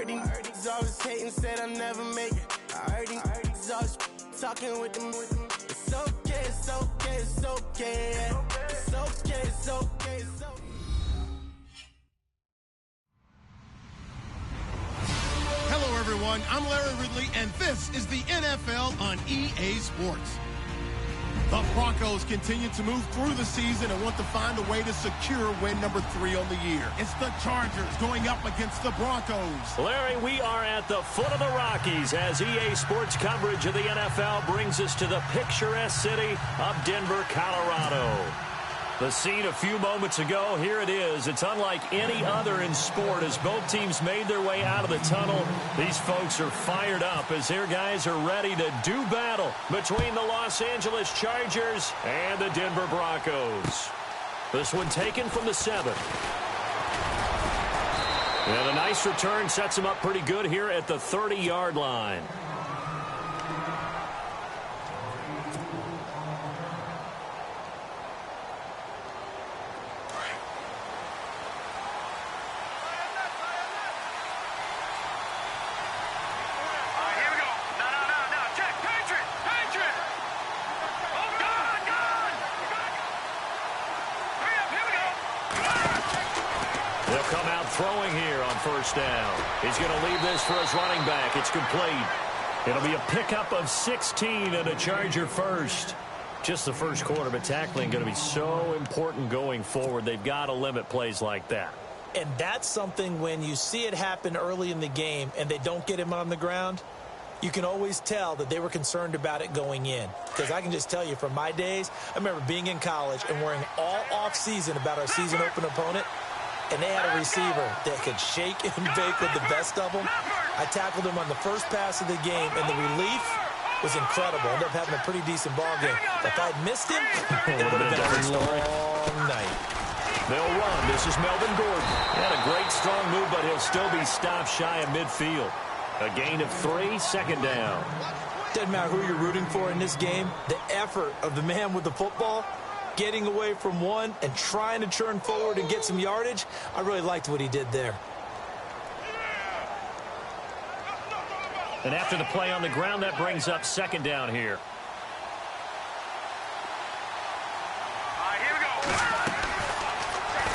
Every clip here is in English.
heard these always hating, said I'll never make it. I heard these always talking with them. It's okay, it's okay, it's okay. It's okay, it's okay, it's okay. Hello, everyone. I'm Larry Ridley, and this is the NFL on EA Sports. The Broncos continue to move through the season and want to find a way to secure win number 3 on the year. It's the Chargers going up against the Broncos. Larry, we are at the foot of the Rockies as EA Sports coverage of the NFL brings us to the picturesque city of Denver, Colorado. The scene a few moments ago, here it is. It's unlike any other in sport as both teams made their way out of the tunnel. These folks are fired up as their guys are ready to do battle between the Los Angeles Chargers and the Denver Broncos. This one taken from the 7. And a nice return sets them up pretty good here at the 30-yard line. Throwing here on first down. He's going to leave this for his running back. It's complete. It'll be a pickup of 16 and a Charger first. Just the first quarter, but tackling going to be so important going forward. They've got to limit plays like that. And that's something when you see it happen early in the game and they don't get him on the ground, you can always tell that they were concerned about it going in. Because I can just tell you from my days, I remember being in college and worrying all off-season about our season open opponent. And they had a receiver that could shake and bake with the best of them. I tackled him on the first pass of the game, and the relief was incredible. Ended up having a pretty decent ball game. If I'd missed him, it would have been a long night. They'll run. This is Melvin Gordon. He had a great strong move, but he'll still be stopped shy of midfield. A gain of 3, second down. Doesn't matter who you're rooting for in this game. The effort of the man with the football, getting away from one and trying to churn forward and get some yardage, I really liked what he did there. And after the play on the ground, that brings up second down here.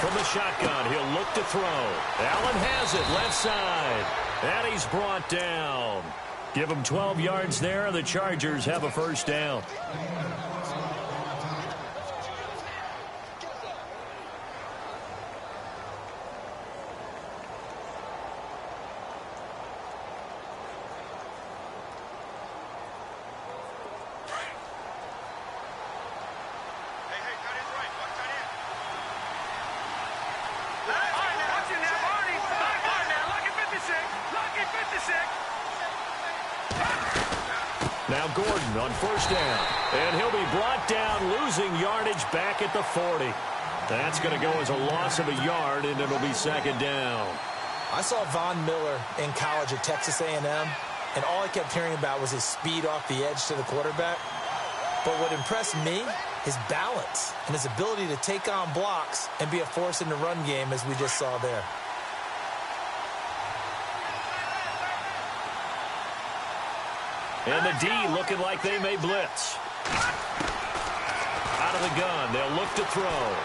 From the shotgun, he'll look to throw. Allen has it, left side. And he's brought down. Give him 12 yards there. The Chargers have a first down. Now Gordon on first down. And he'll be brought down, losing yardage back at the 40. That's going to go as a loss of a yard, and it'll be second down. I saw Von Miller in college at Texas A&M, and all I kept hearing about was his speed off the edge to the quarterback. But what impressed me, his balance and his ability to take on blocks and be a force in the run game, as we just saw there. And the D looking like they may blitz. Out of the gun, they'll look to throw.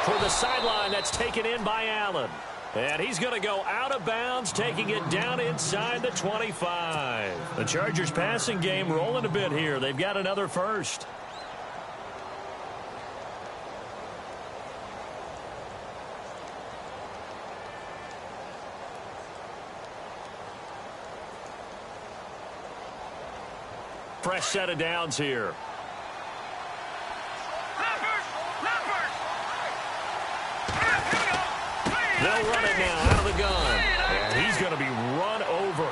For the sideline, that's taken in by Allen. And he's going to go out of bounds, taking it down inside the 25. The Chargers passing game rolling a bit here. They've got another first. Fresh set of downs here. They'll run it now out of the gun. And he's going to be run over.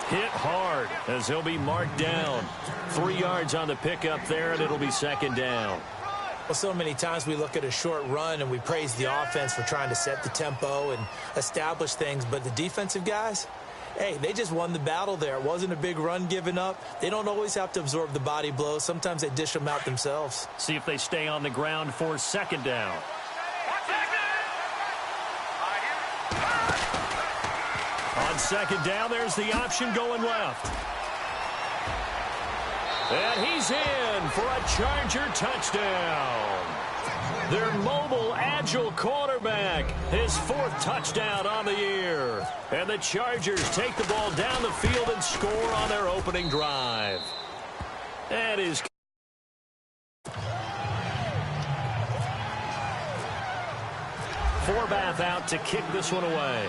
Hit hard as he'll be marked down. 3 yards on the pickup there, and it'll be second down. Well, so many times we look at a short run and we praise the offense for trying to set the tempo and establish things. But the defensive guys, hey, they just won the battle there. It wasn't a big run given up. They don't always have to absorb the body blows. Sometimes they dish them out themselves. See if they stay on the ground for second down. On second down, there's the option going left. And he's in for a Charger touchdown. Their mobile, agile quarterback, his fourth touchdown on the year. And the Chargers take the ball down the field and score on their opening drive. That is... Forbath out to kick this one away.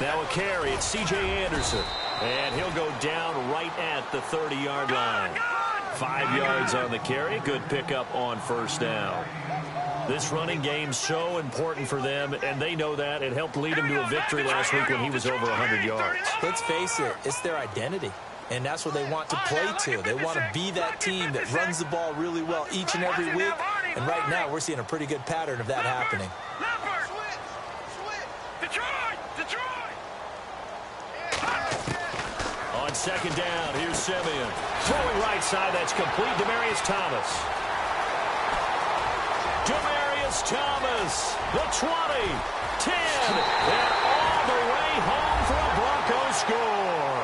Now a carry, it's C.J. Anderson. And he'll go down right at the 30-yard line. 5 yards on the carry. Good pickup on first down. This running game's so important for them, and they know that. It helped lead him to a victory last week when he was over 100 yards. Let's face it, it's their identity. And that's what they want to play to. They want to be that team that runs the ball really well each and every week. And right now, we're seeing a pretty good pattern of that happening. On second down, here's Simeon. Throwing right side, that's complete. Demaryius Thomas. Demaryius Thomas, the 20, 10, and all the way home for a Broncos score.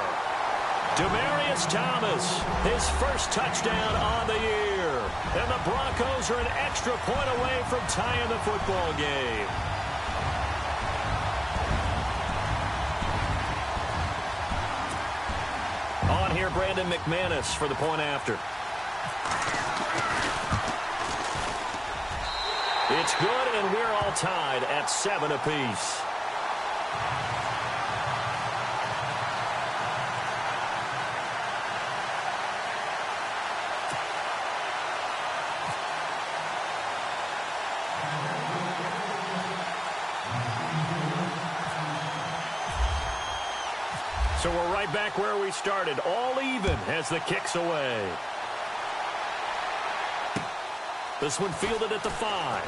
Demaryius Thomas, his first touchdown on the year. And the Broncos are an extra point away from tying the football game. On here, Brandon McManus for the point after. It's good, and we're all tied at 7 apiece. So we're right back where we started, all even as the kick's away. This one fielded at the 5.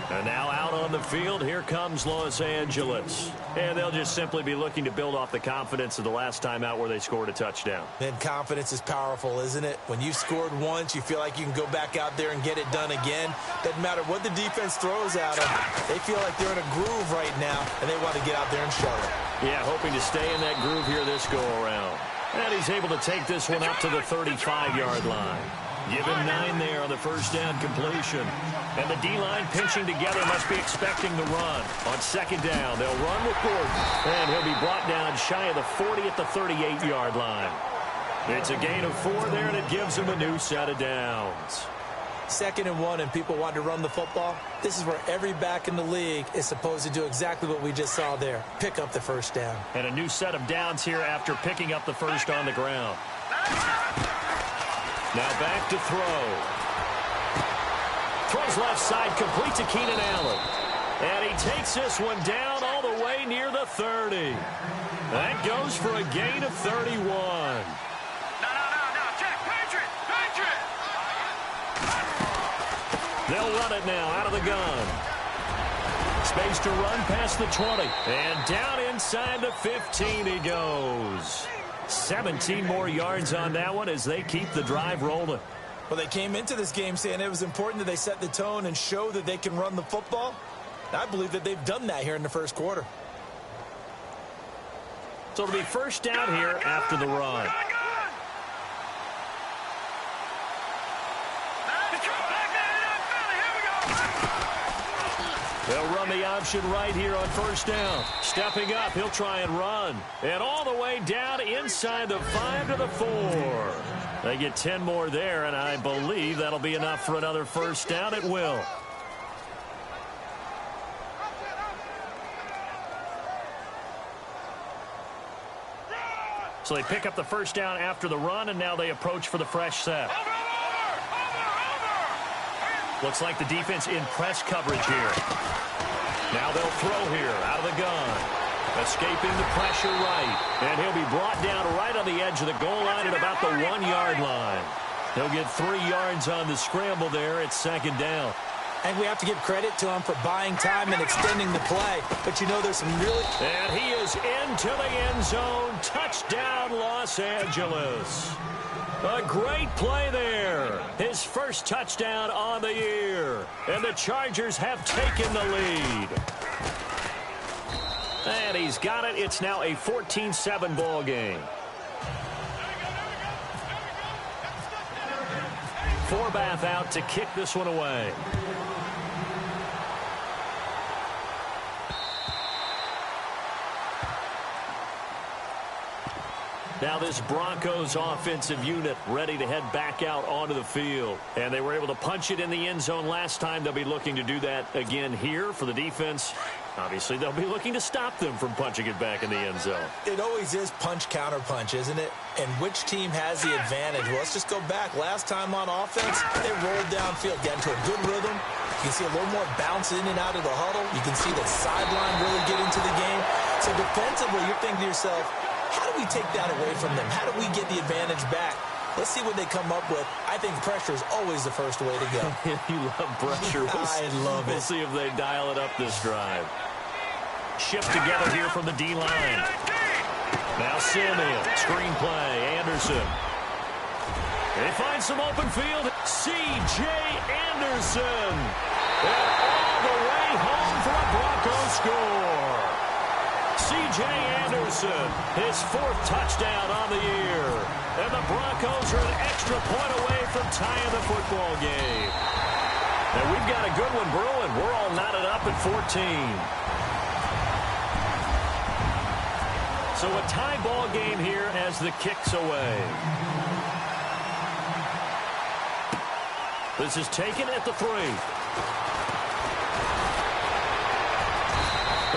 And now out on the field, here comes Los Angeles. And they'll just simply be looking to build off the confidence of the last time out where they scored a touchdown. And confidence is powerful, isn't it? When you've scored once, you feel like you can go back out there and get it done again. Doesn't matter what the defense throws at them. They feel like they're in a groove right now, and they want to get out there and show it. Yeah, hoping to stay in that groove here this go-around. And he's able to take this one up to the 35-yard line. Give him 9 there on the first down completion. And the D-line pinching together must be expecting the run. On second down, they'll run with Gordon. And he'll be brought down shy of the 40 at the 38-yard line. It's a gain of 4 there, and it gives him a new set of downs. 2nd and 1, and people want to run the football. This is where every back in the league is supposed to do exactly what we just saw there. Pick up the first down. And a new set of downs here after picking up the first on the ground. Now back to throw. Throws left side, complete to Keenan Allen. And he takes this one down all the way near the 30. That goes for a gain of 31. They'll run it now out of the gun. Space to run past the 20. And down inside the 15 he goes. 17 more yards on that one as they keep the drive rolling. Well, they came into this game saying it was important that they set the tone and show that they can run the football. I believe that they've done that here in the first quarter. So it'll be first down here after the run. They'll run the option right here on first down. Stepping up, he'll try and run. And all the way down inside the 5 to the 4. They get 10 more there, and I believe that'll be enough for another first down. It will. So they pick up the first down after the run, and now they approach for the fresh set. Looks like the defense in press coverage here. Now they'll throw here out of the gun. Escaping the pressure right. And he'll be brought down right on the edge of the goal line at about the 1-yard line. He'll get 3 yards on the scramble there. It's second down. And we have to give credit to him for buying time and extending the play. But, you know, there's some really... And he is into the end zone. Touchdown, Los Angeles. A great play there. His first touchdown on the year. And the Chargers have taken the lead. And he's got it. It's now a 14-7 ball game. Forbath out to kick this one away. Now this Broncos offensive unit ready to head back out onto the field. And they were able to punch it in the end zone last time. They'll be looking to do that again here for the defense. Obviously, they'll be looking to stop them from punching it back in the end zone. It always is punch, counter punch, isn't it? And which team has the advantage? Well, let's just go back. Last time on offense, they rolled downfield, got into a good rhythm. You can see a little more bounce in and out of the huddle. You can see the sideline really get into the game. So defensively, you're thinking to yourself, how do we take that away from them? How do we get the advantage back? Let's see what they come up with. I think pressure is always the first way to go. You love pressure. I love it. We'll see if they dial it up this drive. Shift together here from the D-line. Now Simeon, screen play, Anderson. They find some open field. C.J. Anderson. And all the way home for a Broncos score. C.J. Anderson, his 4th touchdown on the year. And the Broncos are an extra point away from tying the football game. And we've got a good one brewing. We're all knotted up at 14. So a tie ball game here as the kick's away. This is taken at the 3.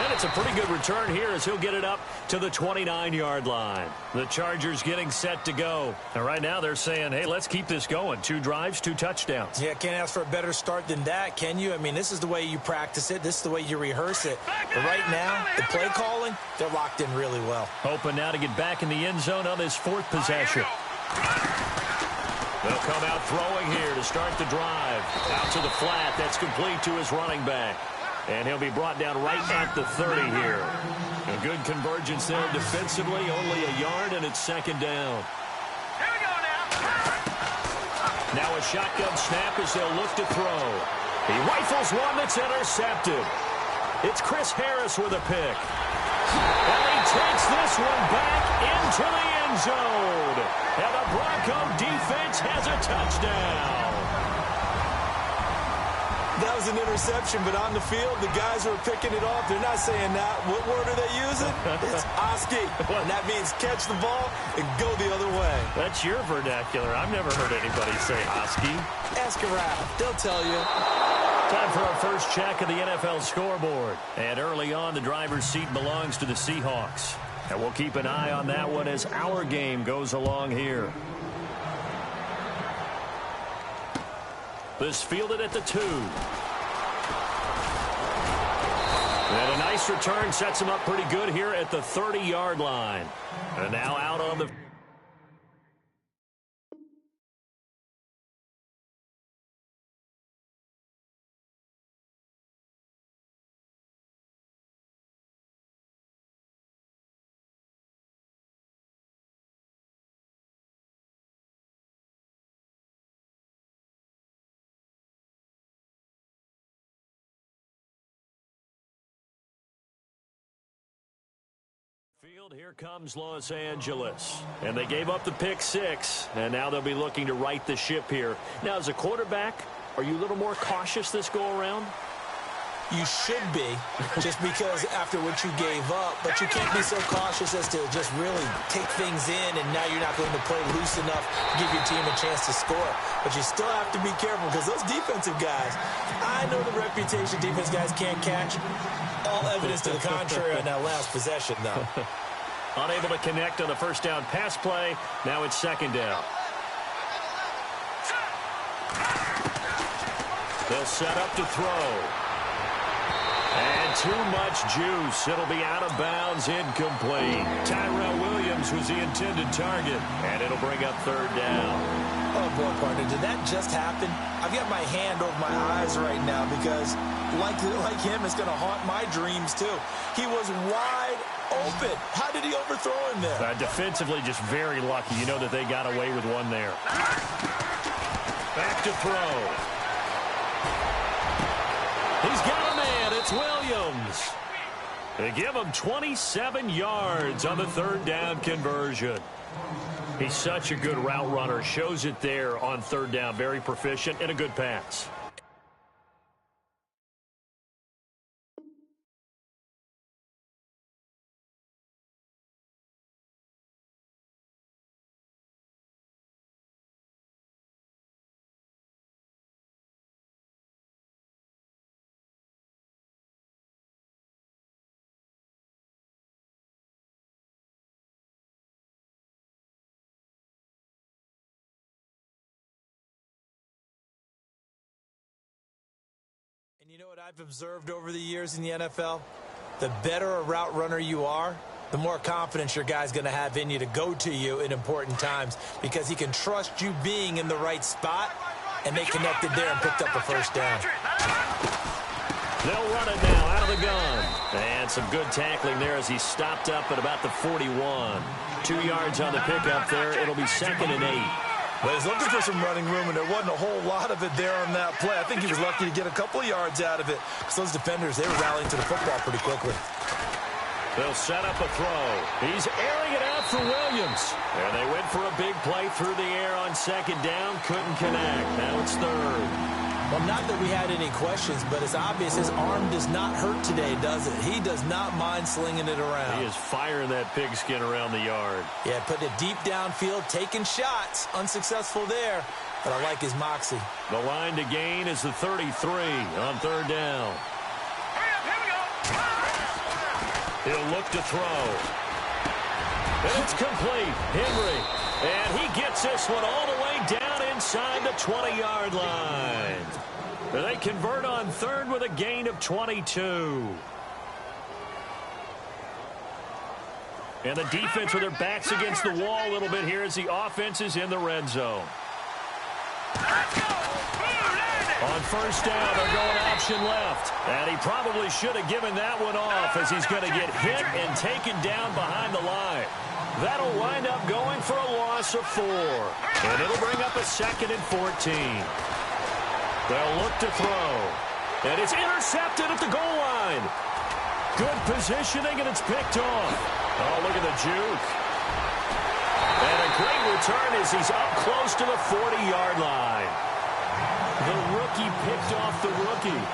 And it's a pretty good return here as he'll get it up to the 29-yard line. The Chargers getting set to go. And right now they're saying, hey, let's keep this going. 2 drives, 2 touchdowns. Yeah, can't ask for a better start than that, can you? I mean, this is the way you practice it. This is the way you rehearse it. But right now, the play calling, they're locked in really well. Hoping now to get back in the end zone on this 4th possession. They'll come out throwing here to start the drive. Out to the flat. That's complete to his running back. And he'll be brought down right at the 30 here. A good convergence there defensively. Only a yard, and it's second down. Here we go now. Now a shotgun snap as they'll look to throw. He rifles one that's intercepted. It's Chris Harris with a pick. And he takes this one back into the end zone. And the Bronco defense has a touchdown. That was an interception, but on the field, the guys who are picking it off, they're not saying that. What word are they using? It's Oski. And that means catch the ball and go the other way. That's your vernacular. I've never heard anybody say Oski. Ask around. They'll tell you. Time for our first check of the NFL scoreboard. And early on, the driver's seat belongs to the Seahawks. And we'll keep an eye on that one as our game goes along here. This fielded at the 2. And a nice return sets him up pretty good here at the 30-yard line. And now out on the... field. Here comes Los Angeles. And they gave up the pick 6. And now they'll be looking to right the ship here. Now, as a quarterback, are you a little more cautious this go-around? You should be, just because after what you gave up. But you can't be so cautious as to just really take things in, and now you're not going to play loose enough to give your team a chance to score. But you still have to be careful because those defensive guys, I know the reputation defense guys can't catch. All evidence to the contrary on that last possession, though. Unable to connect on the first down pass play. Now it's second down. They'll set up to throw. And too much juice. It'll be out of bounds, incomplete. Tyrell Williams was the intended target, and it'll bring up third down. Oh, boy, partner, did that just happen? I've got my hand over my eyes right now because, like him, it's going to haunt my dreams, too. He was wide open. How did he overthrow him there? Defensively, just very lucky. You know that they got away with one there. Back to throw. He's got a man. It's Williams. They give him 27 yards on the third down conversion. He's such a good route runner. Shows it there on third down. Very proficient and a good pass. And you know what I've observed over the years in the NFL? The better a route runner you are, the more confidence your guy's going to have in you to go to you in important times because he can trust you being in the right spot, and they connected there and picked up a first down. They'll run it now out of the gun. And some good tackling there as he stopped up at about the 41. 2 yards on the pickup there. It'll be 2nd and 8. But he's looking for some running room, and there wasn't a whole lot of it there on that play. I think he was lucky to get a couple of yards out of it because those defenders, they were rallying to the football pretty quickly. They'll set up a throw. He's airing it out for Williams. And they went for a big play through the air on second down. Couldn't connect. Now it's third. Well, not that we had any questions, but it's obvious his arm does not hurt today, does it? He does not mind slinging it around. He is firing that pigskin around the yard. Yeah, putting it deep downfield, taking shots. Unsuccessful there, but I like his moxie. The line to gain is the 33 on third down. He'll look to throw. And it's complete. Henry. And he gets this one all the way down inside the 20-yard line. They convert on third with a gain of 22. And the defense with their backs against the wall a little bit here as the offense is in the red zone. On first down, they're going option left. And he probably should have given that one off as he's going to get hit and taken down behind the line. That'll wind up going for a loss of 4. And it'll bring up a 2nd and 14. They'll look to throw. And it's intercepted at the goal line. Good positioning, and it's picked off. Oh, look at the juke. And a great return as he's up close to the 40-yard line. The rookie picked off the rookie.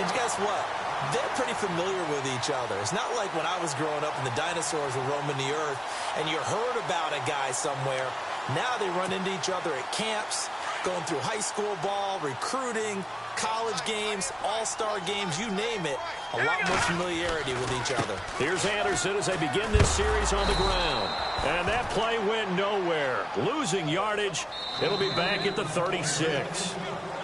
And guess what? They're pretty familiar with each other. It's not like when I was growing up and the dinosaurs were roaming the earth and you heard about a guy somewhere. Now they run into each other at camps, going through high school ball, recruiting, college games, all-star games, you name it. A lot more familiarity with each other. Here's Anderson as they begin this series on the ground. And that play went nowhere. Losing yardage. It'll be back at the 36.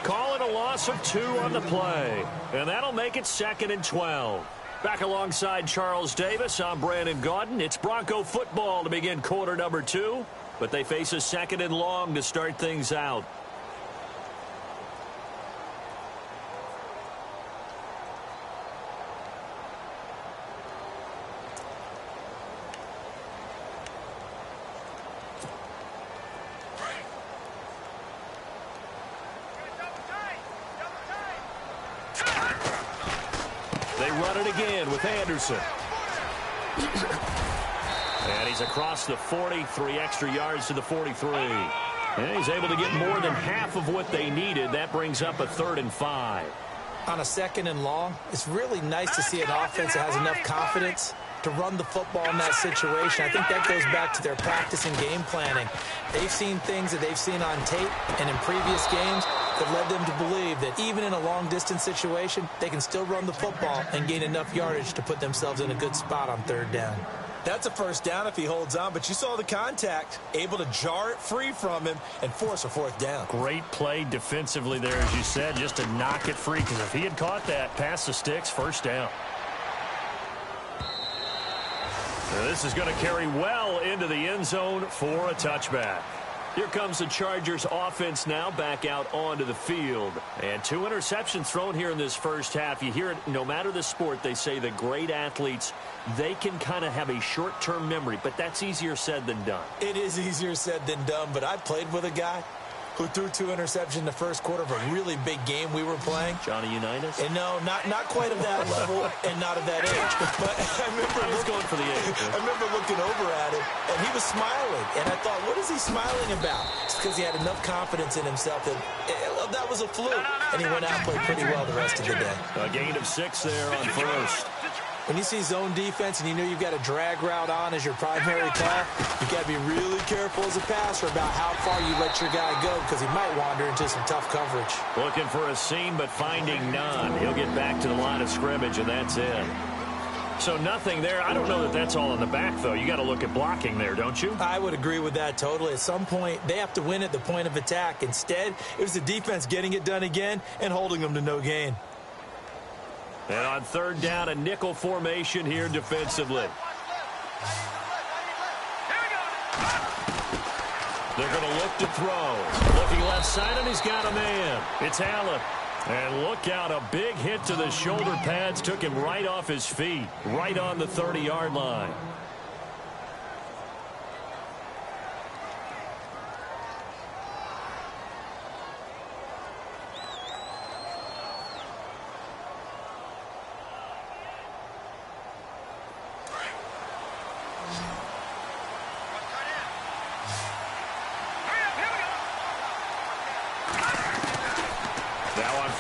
Call it a loss of 2 on the play. And that'll make it 2nd and 12. Back alongside Charles Davis, I'm Brandon Gaudin. It's Bronco football to begin quarter number 2. But they face a 2nd and long to start things out. They run it again with Anderson. And he's across the 40, 3 extra yards to the 43. And he's able to get more than half of what they needed. That brings up a 3rd and 5. On a 2nd and long, it's really nice to see an offense that has enough confidence to run the football in that situation. I think that goes back to their practice and game planning. They've seen things that they've seen on tape and in previous games that led them to believe that even in a long-distance situation, they can still run the football and gain enough yardage to put themselves in a good spot on 3rd down. That's a first down if he holds on, but you saw the contact, able to jar it free from him and force a 4th down. Great play defensively there, as you said, just to knock it free, because if he had caught that, past the sticks, first down. Now this is going to carry well into the end zone for a touchback. Here comes the Chargers offense now back out onto the field. And 2 interceptions thrown here in this first half. You hear it, no matter the sport, they say the great athletes, they can kind of have a short-term memory, but that's easier said than done. It is easier said than done, but I played with a guy who threw 2 interceptions in the first quarter of a really big game we were playing. Johnny Unitas? And no, not quite of that level and not of that age. But I was going for the age. I remember looking over at him, and he was smiling. And I thought, what is he smiling about? It's because he had enough confidence in himself that that was a fluke. And he went out and played pretty well the rest of the day. A gain of 6 there on first. When you see zone defense and you know you've got a drag route on as your primary call, you've got to be really careful as a passer about how far you let your guy go because he might wander into some tough coverage. Looking for a seam, but finding none. He'll get back to the line of scrimmage, and that's it. So nothing there. I don't know that that's all in the back, though. You got to look at blocking there, don't you? I would agree with that totally. At some point, they have to win at the point of attack. Instead, it was the defense getting it done again and holding them to no gain. And on third down, a nickel formation here defensively. They're going to look to throw. Looking left side, and he's got a man. It's Allen. And look out, a big hit to the shoulder pads. Took him right off his feet, right on the 30-yard line.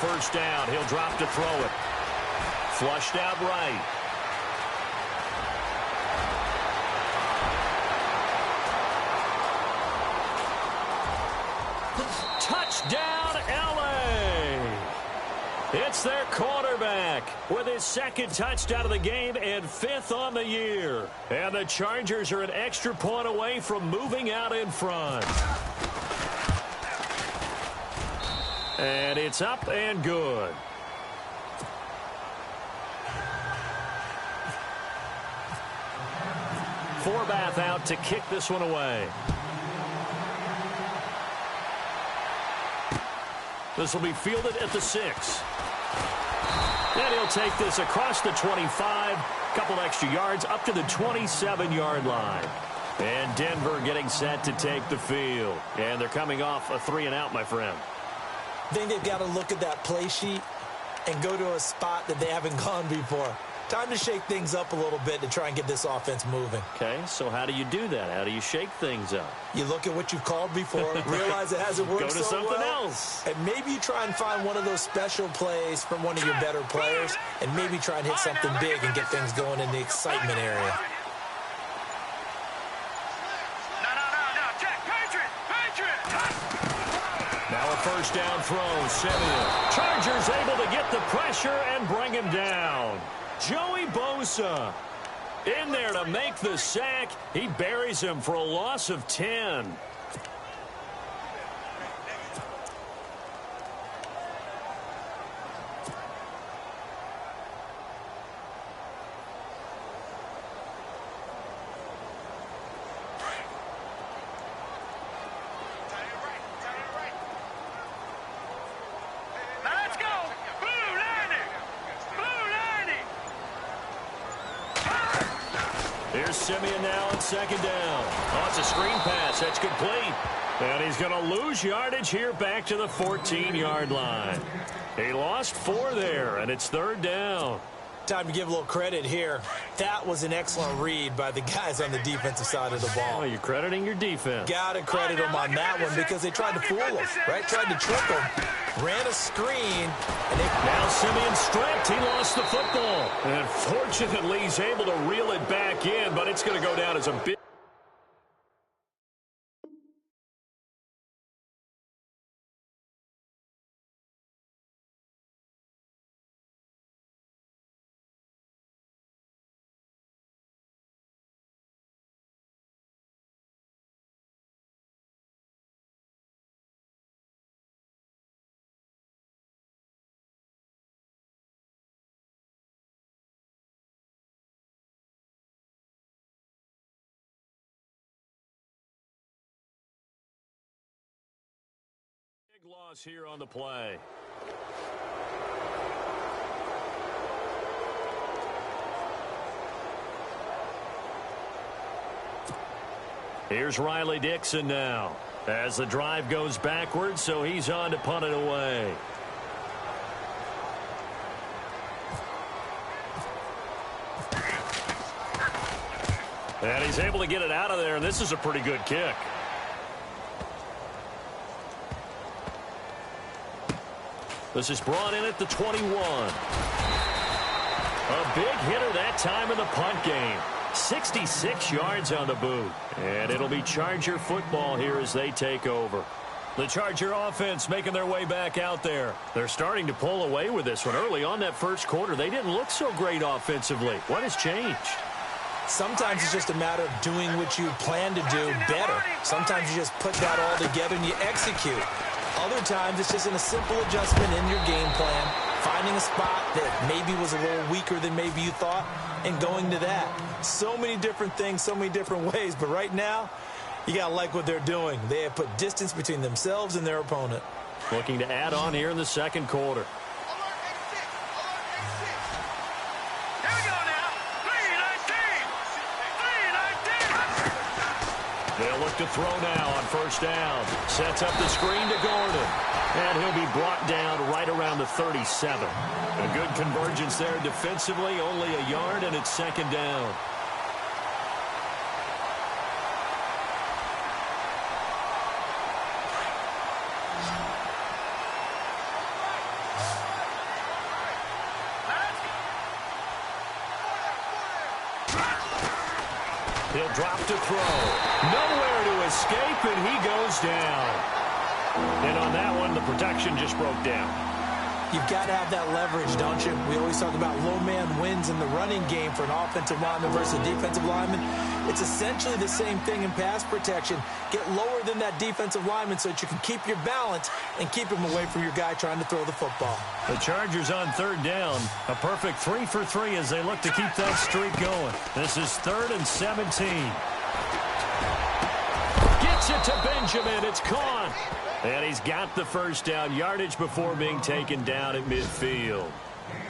First down, he'll drop to throw it. Flushed out right. Touchdown, LA! It's their quarterback with his 2nd touchdown of the game and 5th on the year. And the Chargers are an extra point away from moving out in front. And it's up and good. Forbath out to kick this one away. This will be fielded at the 6. And he'll take this across the 25. Couple extra yards up to the 27-yard line. And Denver getting set to take the field. And they're coming off a 3-and-out, my friend. I think they've got to look at that play sheet and go to a spot that they haven't gone before. Time to shake things up a little bit to try and get this offense moving. Okay, so how do you do that? How do you shake things up? You look at what you've called before, realize it hasn't worked Go to so something well, else. and maybe you try and find one of those special plays from one of your better players, and maybe try and hit something big and get things going in the excitement area. Now a first down throw, Simeon. Chargers able to get the pressure and bring him down. Joey Bosa in there to make the sack. He buries him for a loss of 10. Here's Simeon now on 2nd down. Oh, it's a screen pass. That's complete. And he's going to lose yardage here back to the 14-yard line. He lost 4 there, and it's 3rd down. Time to give a little credit here. That was an excellent read by the guys on the defensive side of the ball. Oh, you're crediting your defense. Got to credit them on that one because they tried to fool him, right? Tried to trick him. Ran a screen. And now Simeon stripped. He lost the football. And fortunately, he's able to reel it back in, but it's going to go down as a big loss here on the play. Here's Riley Dixon now as the drive goes backwards, so he's on to punt it away. And he's able to get it out of there, and this is a pretty good kick. This is brought in at the 21. A big hitter that time in the punt game. 66 yards on the boot. And it'll be Charger football here as they take over. The Charger offense making their way back out there. They're starting to pull away with this one. Early on that first quarter, they didn't look so great offensively. What has changed? Sometimes it's just a matter of doing what you plan to do better. Sometimes you just put that all together and you execute. Other times it's just in a simple adjustment in your game plan, finding a spot that maybe was a little weaker than maybe you thought, and going to that. So many different things, so many different ways, but right now, you got to like what they're doing. They have put distance between themselves and their opponent. Looking to add on here in the second quarter. They'll look to throw now on first down. Sets up the screen to Gordon. And he'll be brought down right around the 37. A good convergence there defensively, only a yard, and it's second down. He'll drop to throw. Nowhere to escape, and he goes down. And on that one, the protection just broke down. You've got to have that leverage, don't you? We always talk about low man wins in the running game for an offensive lineman versus a defensive lineman. It's essentially the same thing in pass protection. Get lower than that defensive lineman so that you can keep your balance and keep him away from your guy trying to throw the football. The Chargers on third down. A perfect 3 for 3 as they look to keep that streak going. This is 3rd and 17. Gets it to Benjamin. It's caught. And he's got the first down yardage before being taken down at midfield.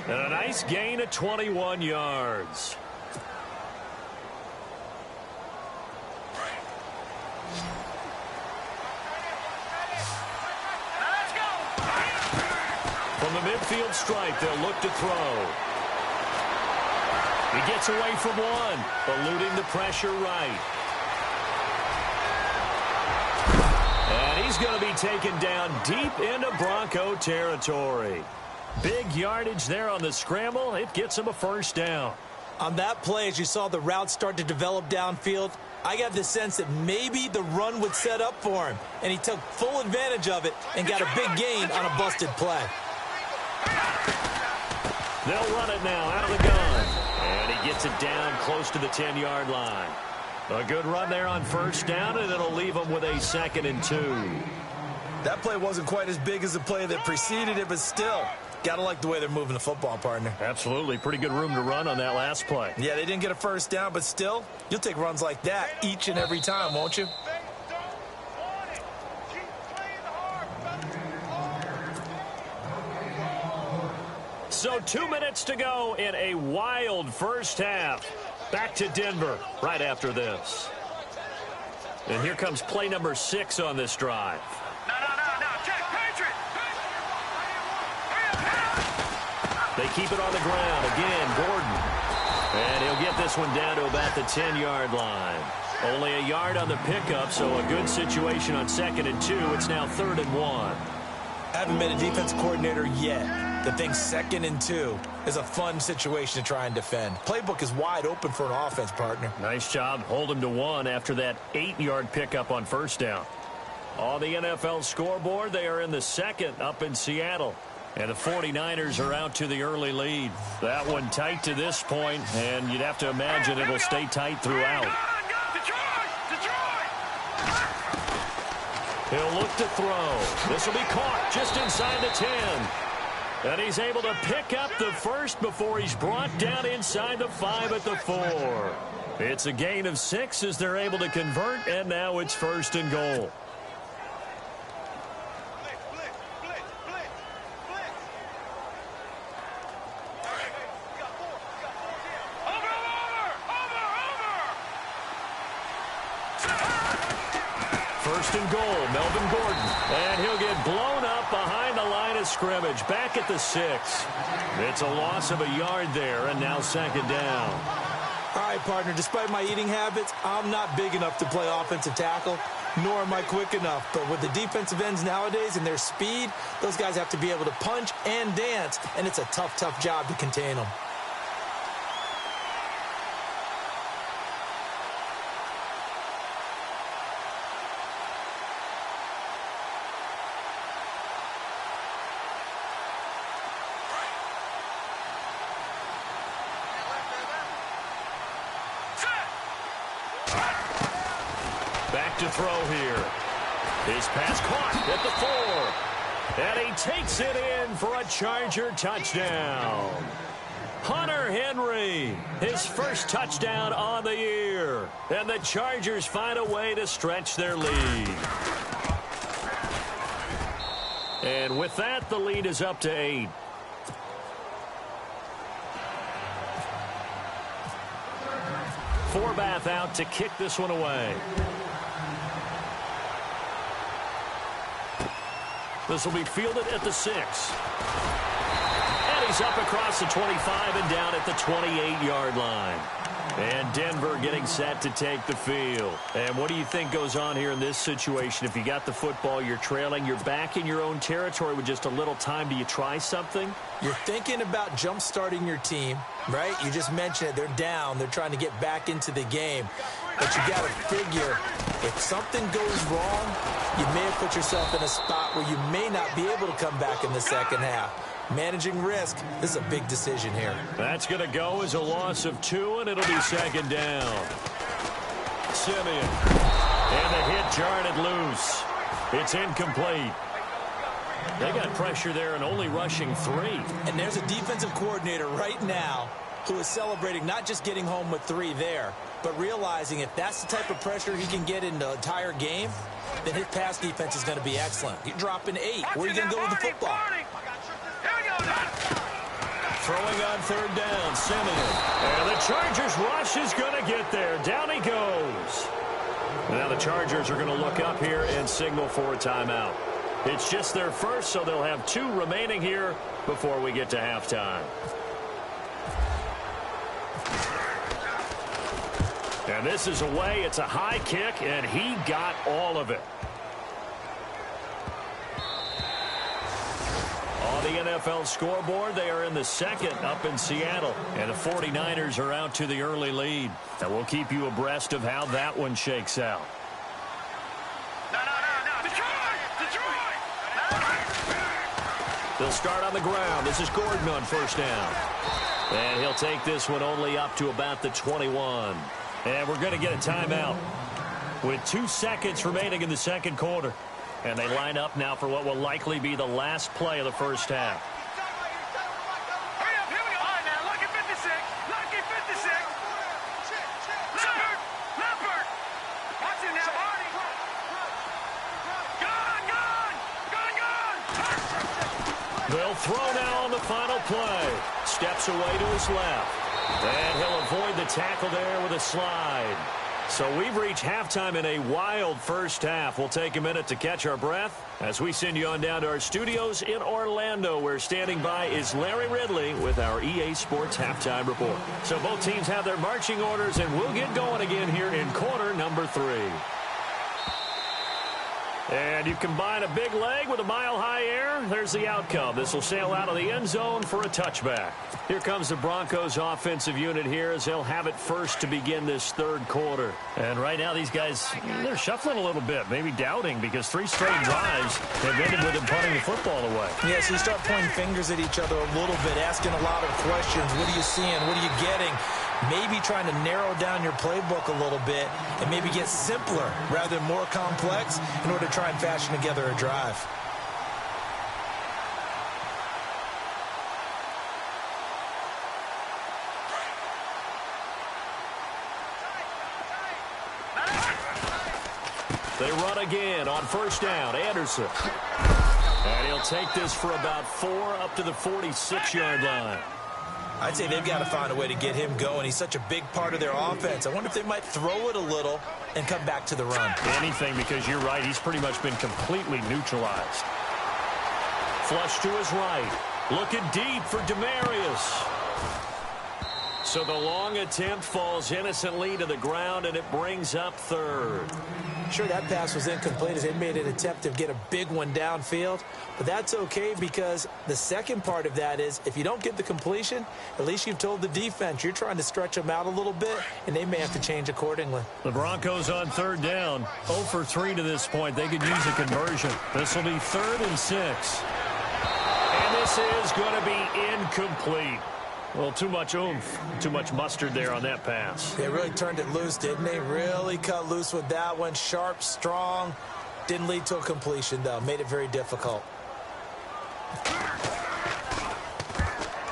And a nice gain of 21 yards. From the midfield stripe, they'll look to throw. He gets away from one, eluding the pressure right. And he's going to be taken down deep into Bronco territory. Big yardage there on the scramble. It gets him a first down. On that play, as you saw the route start to develop downfield, I got the sense that maybe the run would set up for him. And he took full advantage of it and got a big gain on a busted play. They'll run it now out of the gun. And he gets it down close to the 10-yard line. A good run there on first down, and it'll leave them with a 2nd and 2. That play wasn't quite as big as the play that preceded it, but still, got to like the way they're moving the football, partner. Absolutely. Pretty good room to run on that last play. Yeah, they didn't get a first down, but still, you'll take runs like that each and every time, won't you? So 2 minutes to go in a wild first half. Back to Denver right after this. And here comes play number 6 on this drive. No. Check, Patriot. They keep it on the ground. Again, Gordon. And he'll get this one down to about the 10-yard line. Only a yard on the pickup, so a good situation on 2nd and 2. It's now 3rd and 1. Haven't been a defensive coordinator yet. The thing 2nd and 2 is a fun situation to try and defend. Playbook is wide open for an offense, partner. Nice job. Hold him to 1 after that 8-yard pickup on first down. On the NFL scoreboard, they are in the 2nd up in Seattle. And the 49ers are out to the early lead. That one tight to this point, and you'd have to imagine it'll stay tight throughout. He'll look to throw. This will be caught just inside the 10. And he's able to pick up the first before he's brought down inside the 5 at the 4. It's a gain of 6 as they're able to convert, and now it's 1st and goal. first and goal, Melvin Gordon. And he'll get blown up behind the line of scrimmage, back at the 6. It's a loss of a yard there, and now second down. All right, partner, despite my eating habits, I'm not big enough to play offensive tackle, nor am I quick enough. But with the defensive ends nowadays and their speed, those guys have to be able to punch and dance, and it's a tough, tough job to contain them. Back to throw here. His pass caught at the 4. And he takes it in for a Charger touchdown. Hunter Henry, his first touchdown on the year. And the Chargers find a way to stretch their lead. And with that, the lead is up to 8. Forbath out to kick this one away. This will be fielded at the 6. And he's up across the 25 and down at the 28-yard line. And Denver getting set to take the field. And what do you think goes on here in this situation? If you got the football, you're trailing, you're back in your own territory with just a little time. Do you try something? You're thinking about jump-starting your team, right? You just mentioned it. They're down. They're trying to get back into the game. But you got to figure, if something goes wrong, you may have put yourself in a spot where you may not be able to come back in the second half. Managing risk, this is a big decision here. That's going to go as a loss of 2, and it'll be second down. Simeon. And the hit jarred it loose. It's incomplete. They got pressure there and only rushing 3. And there's a defensive coordinator right now who is celebrating not just getting home with 3 there, but realizing if that's the type of pressure he can get in the entire game, then his pass defense is going to be excellent. You're dropping 8. Where are you going to go with the football? Throwing on third down, Simeon. And the Chargers rush is going to get there. Down he goes. Now the Chargers are going to look up here and signal for a timeout. It's just their first, so they'll have 2 remaining here before we get to halftime. And this is away. It's a high kick, and he got all of it. On the NFL scoreboard, they are in the second up in Seattle. And the 49ers are out to the early lead. And we'll keep you abreast of how that one shakes out. They'll start on the ground. This is Gordon on first down. And he'll take this one only up to about the 21. And we're going to get a timeout with 2 seconds remaining in the second quarter. And they line up now for what will likely be the last play of the first half. Hurry up, here we go. All right, now, lucky 56. Lucky 56. Leopard. Watch him now, Barney. Gone. They'll throw now on the final play. Steps away to his left. And he'll avoid the tackle there with a slide. So we've reached halftime in a wild first half. We'll take a minute to catch our breath as we send you on down to our studios in Orlando, where standing by is Larry Ridley with our EA Sports Halftime Report. So both teams have their marching orders, and we'll get going again here in quarter number 3. And you combine a big leg with a mile-high air, there's the outcome. This will sail out of the end zone for a touchback. Here comes the Broncos offensive unit here as they'll have it first to begin this third quarter. And right now these guys, they're shuffling a little bit, maybe doubting, because 3 straight drives have ended with them punting the football away. Yeah, so you start pointing fingers at each other a little bit, asking a lot of questions. What are you seeing? What are you getting? Maybe trying to narrow down your playbook a little bit and maybe get simpler rather than more complex in order to try and fashion together a drive. They run again on first down. Anderson. And he'll take this for about 4 up to the 46-yard line. I'd say they've got to find a way to get him going. He's such a big part of their offense. I wonder if they might throw it a little and come back to the run. Anything, because you're right. He's pretty much been completely neutralized. Flush to his right. Looking deep for Demarius. So the long attempt falls innocently to the ground, and it brings up third. Sure, that pass was incomplete as they made an attempt to get a big one downfield. But that's okay, because the second part of that is if you don't get the completion, at least you've told the defense you're trying to stretch them out a little bit, and they may have to change accordingly. The Broncos on third down. 0 for 3 to this point. They could use a conversion. This will be 3rd and 6. And this is going to be incomplete. Well, too much oomph, too much mustard there on that pass. They really turned it loose, didn't they? Really cut loose with that one. Sharp, strong. Didn't lead to a completion, though. Made it very difficult.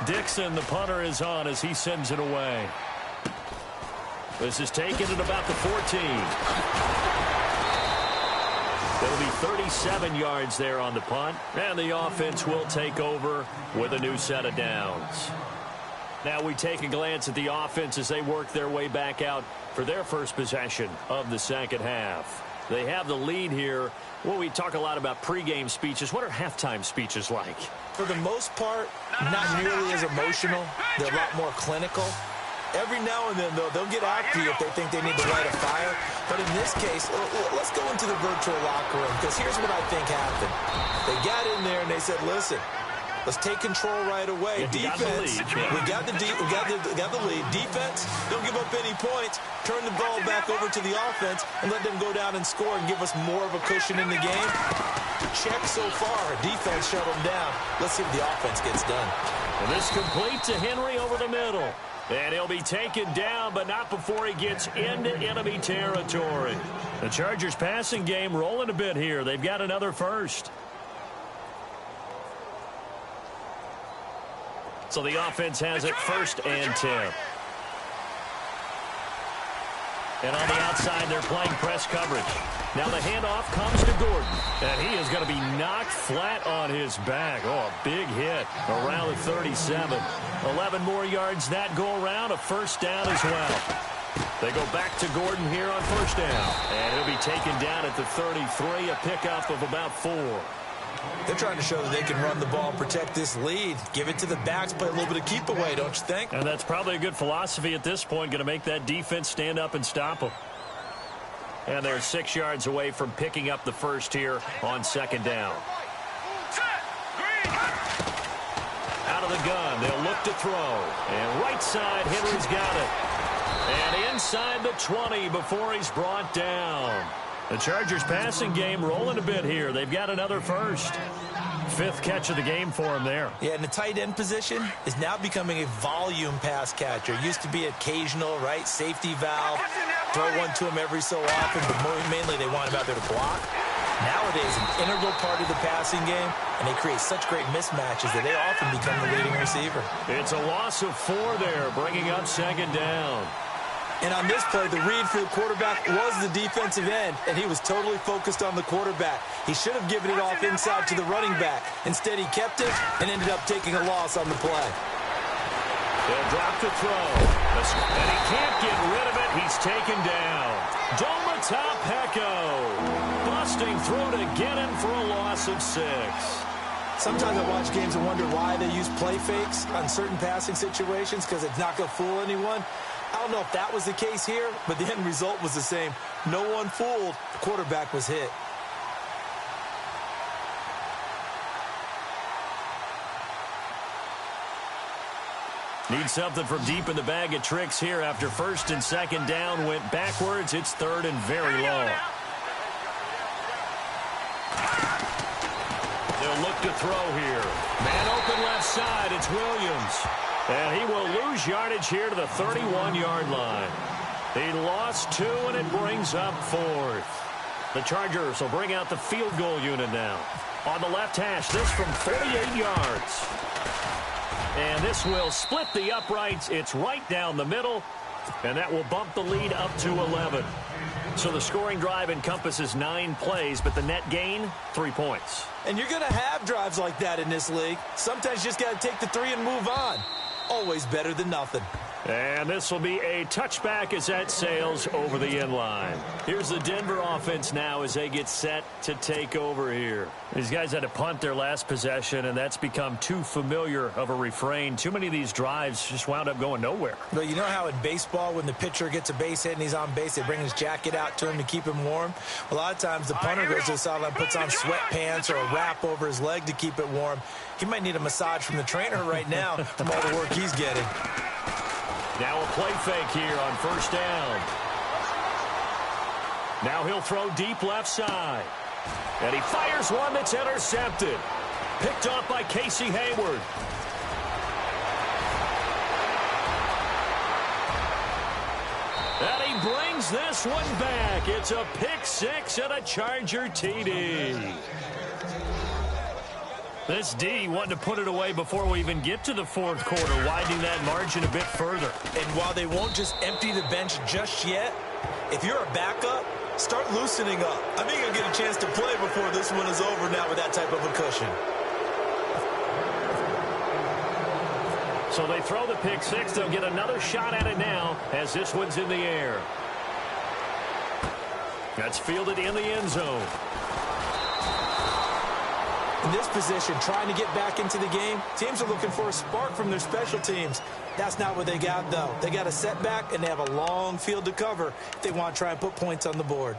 Dixon, the punter, is on as he sends it away. This is taken at about the 14. It'll be 37 yards there on the punt, and the offense will take over with a new set of downs. Now we take a glance at the offense as they work their way back out for their first possession of the second half. They have the lead here. Well, we talk a lot about pregame speeches. What are halftime speeches like? For the most part, not nearly as emotional. They're a lot more clinical. Every now and then, though, they'll get after you if they think they need to light a fire. But in this case, let's go into the virtual locker room, because here's what I think happened. They got in there and they said, listen, let's take control right away. Defense, we got the lead. Defense, don't give up any points. Turn the ball back over to the offense and let them go down and score and give us more of a cushion in the game. Check so far. Defense shut them down. Let's see if the offense gets done. And this complete to Henry over the middle. And he'll be taken down, but not before he gets into enemy territory. The Chargers passing game rolling a bit here. They've got another first. So the offense has it 1st and 10. And on the outside, they're playing press coverage. Now the handoff comes to Gordon. And he is going to be knocked flat on his back. Oh, a big hit around the 37. 11 more yards that go around. A first down as well. They go back to Gordon here on first down. And he'll be taken down at the 33. A pickup of about 4. They're trying to show that they can run the ball, protect this lead, give it to the backs, play a little bit of keep away, don't you think? And that's probably a good philosophy at this point, going to make that defense stand up and stop them. And they're 6 yards away from picking up the first here on second down. Out of the gun, they'll look to throw. And right side, Henry's got it. And inside the 20 before he's brought down. The Chargers passing game rolling a bit here. They've got another first. 5th catch of the game for him there. Yeah, and the tight end position is now becoming a volume pass catcher. It used to be occasional, right? Safety valve. Throw one to him every so often, but mainly they want him out there to block. Nowadays, an integral part of the passing game, and they create such great mismatches that they often become the leading receiver. It's a loss of 4 there, bringing up second down. And on this play, the read for the quarterback was the defensive end, and he was totally focused on the quarterback. He should have given it off inside to the running back. Instead, he kept it and ended up taking a loss on the play. They'll drop the throw. And he can't get rid of it. He's taken down. Domata-Peko busting through to get him for a loss of 6. Sometimes I watch games and wonder why they use play fakes on certain passing situations, because it's not going to fool anyone. I don't know if that was the case here, but the end result was the same. No one fooled. The quarterback was hit. Need something from deep in the bag of tricks here after first and second down went backwards. It's 3rd and very long. They'll look to throw here. Man open left side. It's Williams. And he will lose yardage here to the 31-yard line. He lost 2, and it brings up 4th. The Chargers will bring out the field goal unit now. On the left hash, this from 48 yards. And this will split the uprights. It's right down the middle, and that will bump the lead up to 11. So the scoring drive encompasses 9 plays, but the net gain, 3 points. And you're going to have drives like that in this league. Sometimes you just got to take the 3 and move on. Always better than nothing. And this will be a touchback as that sails over the end line. Here's the Denver offense now as they get set to take over here. These guys had to punt their last possession, and that's become too familiar of a refrain. Too many of these drives just wound up going nowhere. But you know how in baseball, when the pitcher gets a base hit and he's on base, they bring his jacket out to him to keep him warm? A lot of times the punter goes to the sideline, puts on sweatpants or a wrap over his leg to keep it warm. He might need a massage from the trainer right now from all the work he's getting. Now a play fake here on first down. Now he'll throw deep left side. And he fires one that's intercepted. Picked off by Casey Hayward. And he brings this one back. It's a pick six and a Charger TD. This D wanted to put it away before we even get to the fourth quarter, widening that margin a bit further. And while they won't just empty the bench just yet, if you're a backup, start loosening up. I think you'll get a chance to play before this one is over now with that type of a cushion. So they throw the pick six. They'll get another shot at it now as this one's in the air. That's fielded in the end zone. In this position, trying to get back into the game, teams are looking for a spark from their special teams. That's not what they got, though. They got a setback, and they have a long field to cover if they want to try and put points on the board.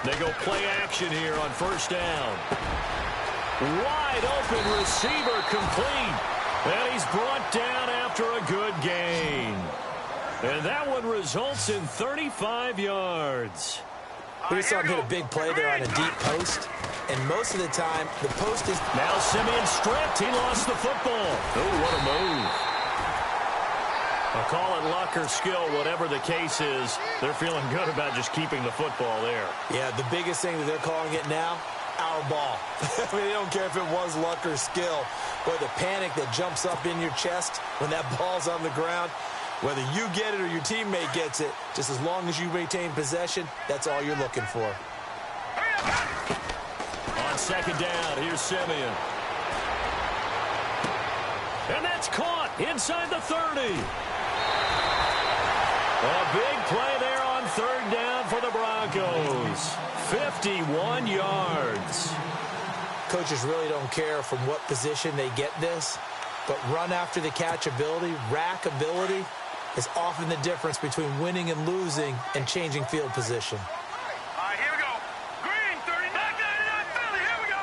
They go play action here on first down. Wide open receiver complete. And he's brought down after a good gain. And that one results in 35 yards. We saw him hit a big play there on a deep post. And most of the time, the post is... Now Simeon stripped. He lost the football. Oh, what a move. I'll call it luck or skill, whatever the case is. They're feeling good about just keeping the football there. Yeah, the biggest thing that they're calling it now, our ball. I mean, they don't care if it was luck or skill. Boy, the panic that jumps up in your chest when that ball's on the ground, whether you get it or your teammate gets it, just as long as you maintain possession, that's all you're looking for. On second down, here's Simeon. And that's caught inside the 30. A big play there on third down for the Broncos. 51 yards. Coaches really don't care from what position they get this, but run after the catch ability, rack ability, is often the difference between winning and losing and changing field position. All right, here we go. Green, 39, Philly, here we go.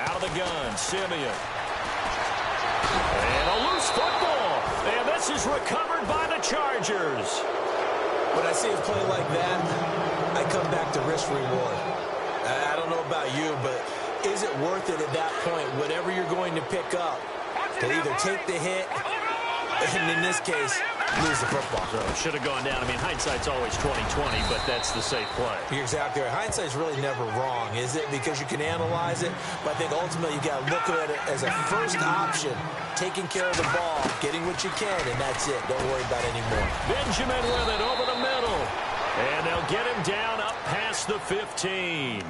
Out of the gun, Simeon. And a loose football. And this is recovered by the Chargers. When I see a play like that, I come back to risk-reward. I don't know about you, but is it worth it at that point, whatever you're going to pick up, to either take the hit, and in this case, lose the football? So should have gone down. I mean, hindsight's always 20/20, but that's the safe play. You're exactly right. Hindsight's really never wrong, is it? Because you can analyze it, but I think ultimately you got to look at it as a first option, taking care of the ball, getting what you can, and that's it. Don't worry about it anymore. Benjamin with it over the middle. And they'll get him down up past the 15.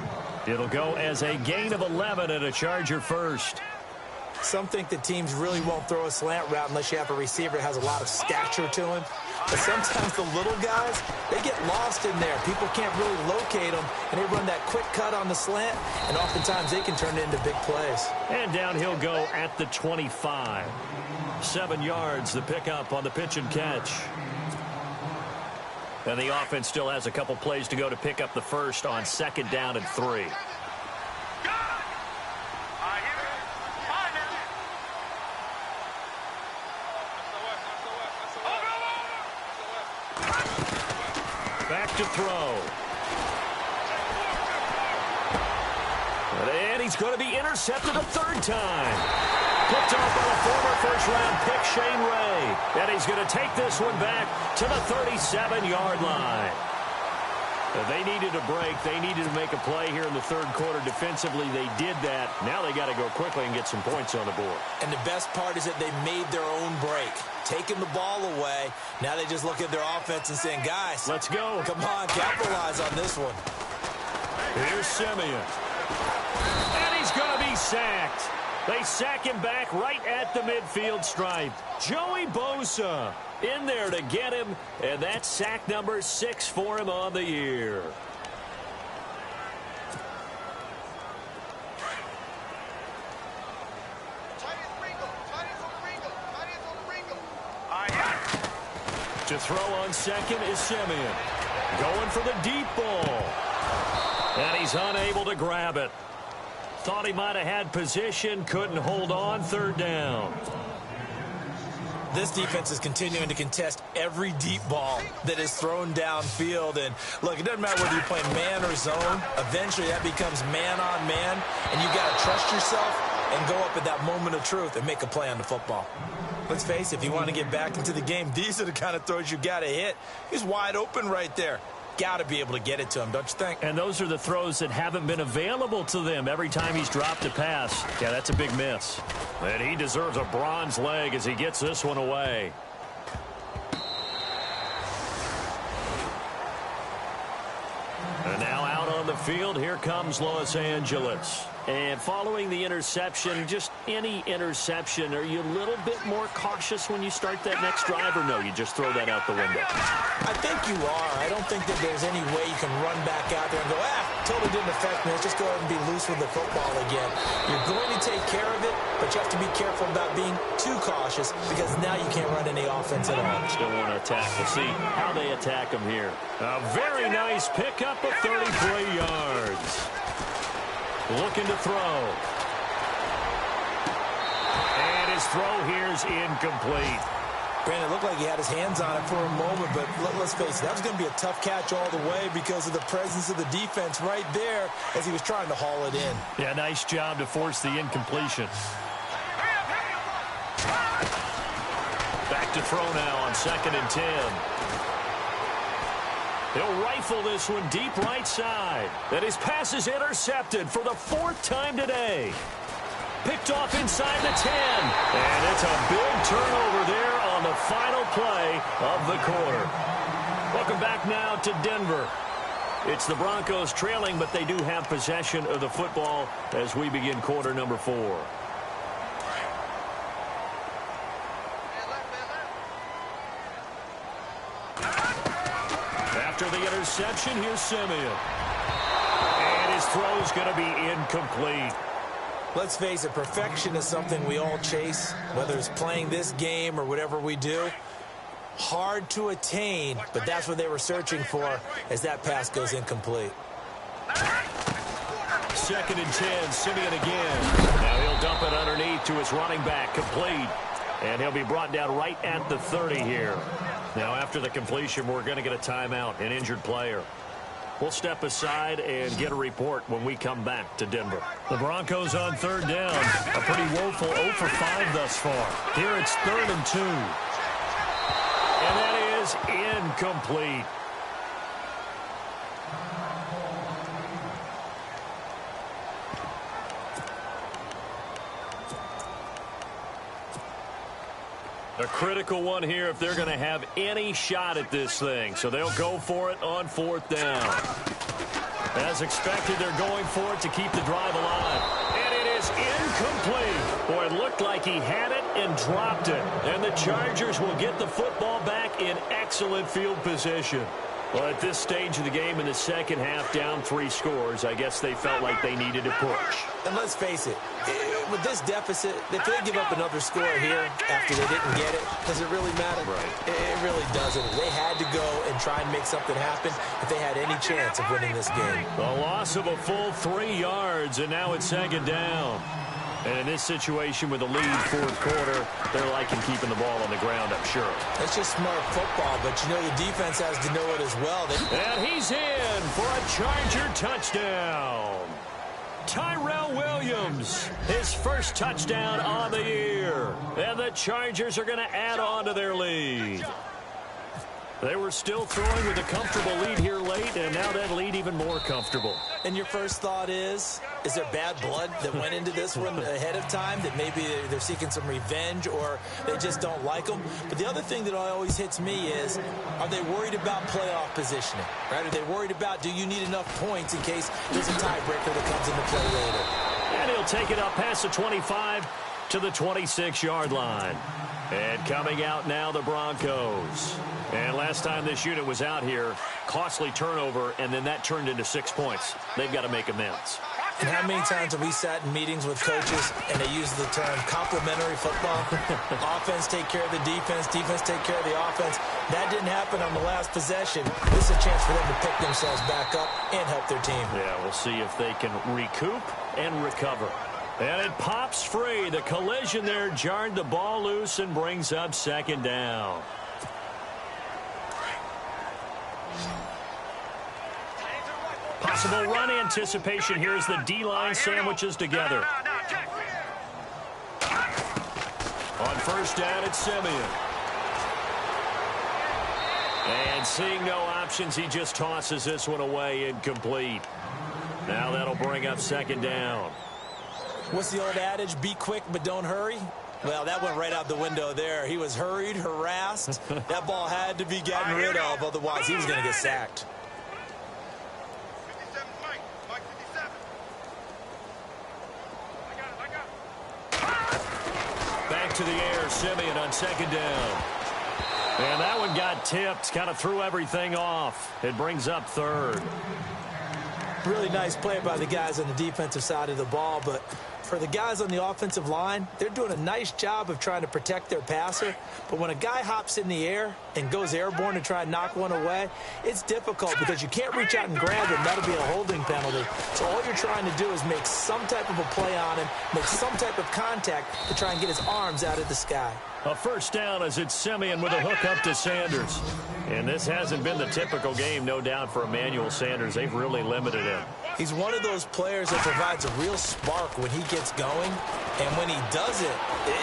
It'll go as a gain of 11 and a Charger first. Some think that teams really won't throw a slant route unless you have a receiver that has a lot of stature to him. But sometimes the little guys, they get lost in there. People can't really locate them, and they run that quick cut on the slant, and oftentimes they can turn it into big plays. And down he'll go at the 25. 7 yards, the pickup on the pitch and catch. And the offense still has a couple plays to go to pick up the first on second down and 3. Back to throw. And he's going to be intercepted a third time. Picked off by the former first-round pick, Shane Ray. And he's going to take this one back to the 37-yard line. They needed a break. They needed to make a play here in the third quarter. Defensively, they did that. Now they got to go quickly and get some points on the board. And the best part is that they made their own break. Taking the ball away. Now they just look at their offense and saying, guys, let's go. Come on, capitalize on this one. Here's Simeon. And he's going to be sacked. They sack him back right at the midfield stripe. Joey Bosa in there to get him, and that's sack number 6 for him on the year. To throw on second is Simeon. Going for the deep ball. And he's unable to grab it. Thought he might have had position, couldn't hold on, third down. This defense is continuing to contest every deep ball that is thrown downfield. And, look, it doesn't matter whether you're playing man or zone. Eventually, that becomes man on man, and you've got to trust yourself and go up at that moment of truth and make a play on the football. Let's face it, if you want to get back into the game, these are the kind of throws you got to hit. He's wide open right there. Got to be able to get it to him, don't you think? And those are the throws that haven't been available to them every time he's dropped a pass. Yeah, that's a big miss. And he deserves a bronze leg as he gets this one away. And now out on the field, here comes Los Angeles. And following the interception, just any interception, are you a little bit more cautious when you start that next drive, or no, you just throw that out the window? I think you are. I don't think that there's any way you can run back out there and go, totally didn't affect me. Let's just go ahead and be loose with the football again. You're going to take care of it, but you have to be careful about being too cautious because now you can't run any offense at all. Still want to attack. We'll see how they attack him here. A very nice pickup of 33 yards. Looking to throw. And his throw here is incomplete. Brandon, it looked like he had his hands on it for a moment, but let's face it, that was going to be a tough catch all the way because of the presence of the defense right there as he was trying to haul it in. Yeah, nice job to force the incompletion. Back to throw now on 2nd and 10. He'll rifle this one deep right side. And his pass is intercepted for the 4th time today. Picked off inside the 10. And it's a big turnover there on the final play of the quarter. Welcome back now to Denver. It's the Broncos trailing, but they do have possession of the football as we begin quarter number 4. After the interception, here's Simeon. And his throw's going to be incomplete. Let's face it, perfection is something we all chase, whether it's playing this game or whatever we do. Hard to attain, but that's what they were searching for as that pass goes incomplete. 2nd and 10, Simeon again. Now he'll dump it underneath to his running back, complete. And he'll be brought down right at the 30 here. Now, after the completion, we're going to get a timeout, an injured player. We'll step aside and get a report when we come back to Denver. The Broncos on 3rd down. A pretty woeful 0 for 5 thus far. Here it's 3rd and 2. And that is incomplete. A critical one here if they're going to have any shot at this thing. So they'll go for it on 4th down. As expected, they're going for it to keep the drive alive. And it is incomplete. Boy, it looked like he had it and dropped it. And the Chargers will get the football back in excellent field position. Well, at this stage of the game in the second half, down 3 scores, I guess they felt like they needed to push. And let's face it, with this deficit, if they give up another score here after they didn't get it, does it really matter? Right. It really doesn't. They had to go and try and make something happen if they had any chance of winning this game. A loss of a full 3 yards, and now it's 2nd down. And in this situation with the lead 4th quarter, they're liking keeping the ball on the ground, I'm sure. That's just smart football, but you know the defense has to know it as well. And he's in for a Charger touchdown. Tyrell Williams, his first touchdown on the year. And the Chargers are going to add on to their lead. They were still throwing with a comfortable lead here late, and now that lead even more comfortable. And your first thought is there bad blood that went into this one ahead of time, that maybe they're seeking some revenge or they just don't like them? But the other thing that always hits me is, are they worried about playoff positioning? Right? Are they worried about, do you need enough points in case there's a tiebreaker that comes into play later? And he'll take it up past the 25 to the 26-yard line. And coming out now, the Broncos. And last time this unit was out here, costly turnover, and then that turned into 6 points. They've got to make amends. And how many times have we sat in meetings with coaches and they use the term complementary football? Offense take care of the defense, defense take care of the offense. That didn't happen on the last possession. This is a chance for them to pick themselves back up and help their team. Yeah, we'll see if they can recoup and recover. And it pops free. The collision there jarred the ball loose and brings up second down. Possible run anticipation here as the D-line sandwiches together. On first down, it's Simeon. And seeing no options, he just tosses this one away, incomplete. Now that'll bring up second down. What's the old adage? Be quick, but don't hurry. Well, that went right out the window there. He was hurried, harassed. That ball had to be gotten rid of, otherwise he was going to get sacked. Back to the air, Simeon on second down. And that one got tipped, kind of threw everything off. It brings up third. Really nice play by the guys on the defensive side of the ball, but for the guys on the offensive line, they're doing a nice job of trying to protect their passer. But when a guy hops in the air and goes airborne to try and knock one away, it's difficult because you can't reach out and grab him. That'll be a holding penalty. So all you're trying to do is make some type of a play on him, make some type of contact to try and get his arms out of the sky. A first down as it's Simeon with a hook up to Sanders. And this hasn't been the typical game, no doubt, for Emmanuel Sanders. They've really limited him. He's one of those players that provides a real spark when he gets going. And when he does it,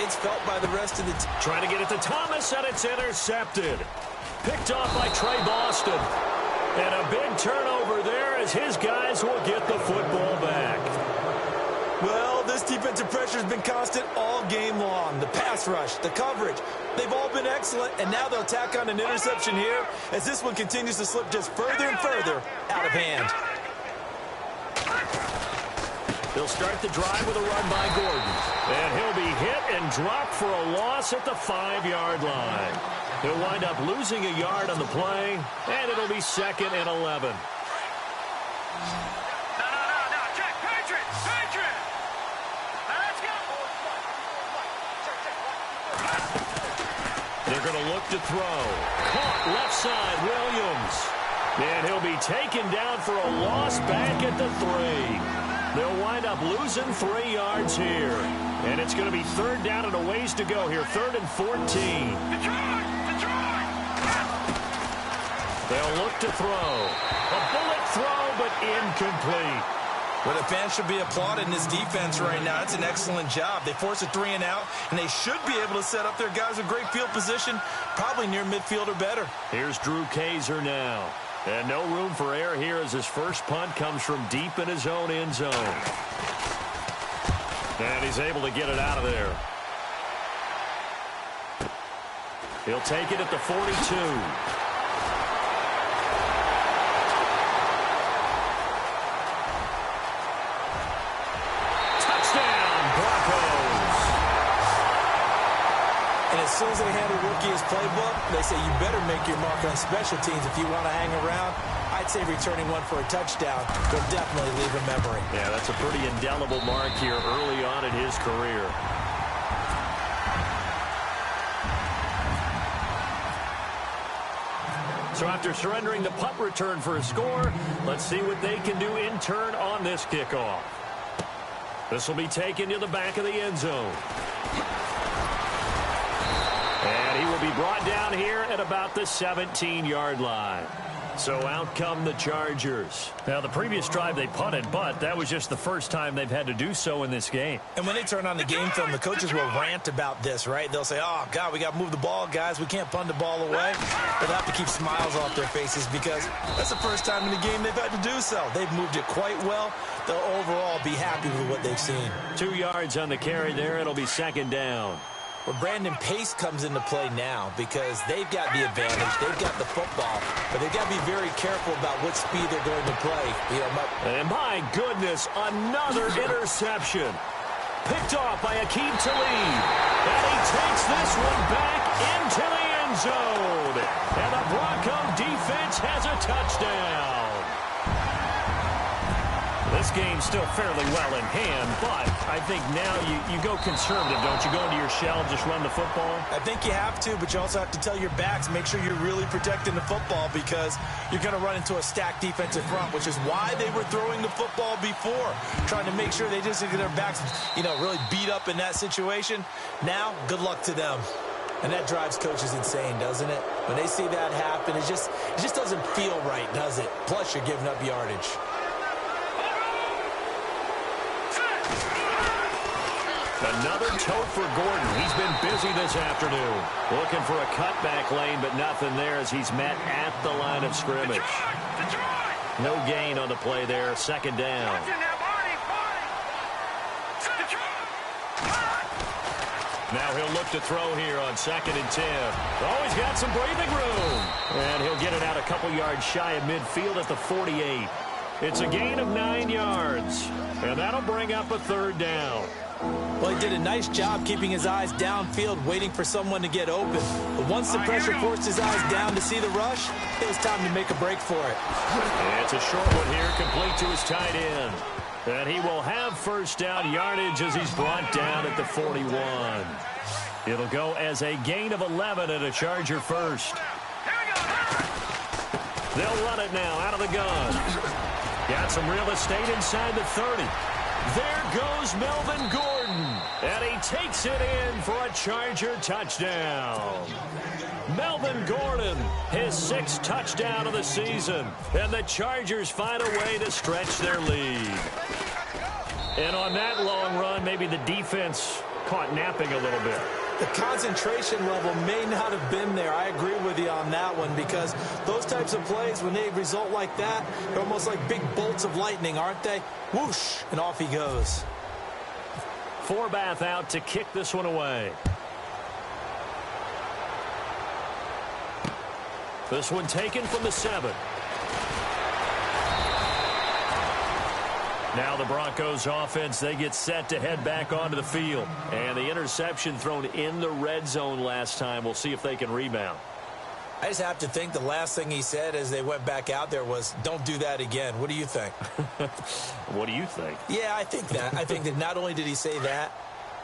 it's felt by the rest of the team. Trying to get it to Thomas, and it's intercepted. Picked off by Trey Boston. And a big turnover there as his guys will get the football back. Well, this defensive pressure has been constant all game long. The pass rush, the coverage, they've all been excellent, and now they'll tack on an interception here as this one continues to slip just further and further out of hand. They'll start the drive with a run by Gordon. And he'll be hit and dropped for a loss at the 5-yard line. He'll wind up losing a yard on the play, and it'll be 2nd and 11. They're going to look to throw. Caught left side, Williams. And he'll be taken down for a loss back at the 3. They'll wind up losing 3 yards here. And it's going to be 3rd down and a ways to go here. 3rd and 14. They'll look to throw. A bullet throw, but incomplete. Well, the fans should be applauding this defense right now. It's an excellent job. They force a 3 and out, and they should be able to set up their guys with great field position, probably near midfield or better. Here's Drew Kaiser now. And no room for error here as his first punt comes from deep in his own end zone. And he's able to get it out of there. He'll take it at the 42. As soon as they hand a rookie his playbook, they say you better make your mark on special teams if you want to hang around. I'd say returning one for a touchdown will definitely leave a memory. Yeah, that's a pretty indelible mark here early on in his career. So after surrendering the punt return for a score, let's see what they can do in turn on this kickoff. This will be taken to the back of the end zone. And he will be brought down here at about the 17-yard line. So out come the Chargers. Now, the previous drive they punted, but that was just the first time they've had to do so in this game. And when they turn on the game film, the coaches will rant about this, right? They'll say, oh, God, we got to move the ball, guys. We can't punt the ball away. They'll have to keep smiles off their faces because that's the first time in the game they've had to do so. They've moved it quite well. They'll overall be happy with what they've seen. 2 yards on the carry there. It'll be second down. Well, Brandon, pace comes into play now because they've got the advantage. They've got the football, but they've got to be very careful about what speed they're going to play. And my goodness, another interception. Picked off by Akeem Talib. And he takes this one back into the end zone. And the Bronco defense has a touchdown. This game's still fairly well in hand, but I think now you go conservative, don't you? Go into your shell, just run the football? I think you have to, but you also have to tell your backs, make sure you're really protecting the football because you're going to run into a stacked defensive front, which is why they were throwing the football before, trying to make sure they just get their backs, really beat up in that situation. Now, good luck to them. And that drives coaches insane, doesn't it? When they see that happen, it just doesn't feel right, does it? Plus, you're giving up yardage. Another tote for Gordon. He's been busy this afternoon. Looking for a cutback lane, but nothing there as he's met at the line of scrimmage. No gain on the play there. Second down. Now he'll look to throw here on 2nd and 10. Oh, he's got some breathing room. And he'll get it out a couple yards shy of midfield at the 48. It's a gain of 9 yards. And that'll bring up a third down. Well, he did a nice job keeping his eyes downfield, waiting for someone to get open. But once the pressure forced his eyes down to see the rush, it was time to make a break for it. And it's a short one here, complete to his tight end. And he will have first down yardage as he's brought down at the 41. It'll go as a gain of 11 and a Charger first. They'll run it now out of the gun. Got some real estate inside the 30. There goes Melvin Gordon, and he takes it in for a Charger touchdown. Melvin Gordon, his 6th touchdown of the season, and the Chargers find a way to stretch their lead. And on that long run, maybe the defense caught napping a little bit. The concentration level may not have been there. I agree with you on that one because those types of plays, when they result like that, they're almost like big bolts of lightning, aren't they? Whoosh, and off he goes. Forbath out to kick this one away. This one taken from the 7. Now the Broncos offense, they get set to head back onto the field. And the interception thrown in the red zone last time. We'll see if they can rebound. I just have to think the last thing he said as they went back out there was, don't do that again. What do you think? What do you think? Yeah, I think that. I think that not only did he say that,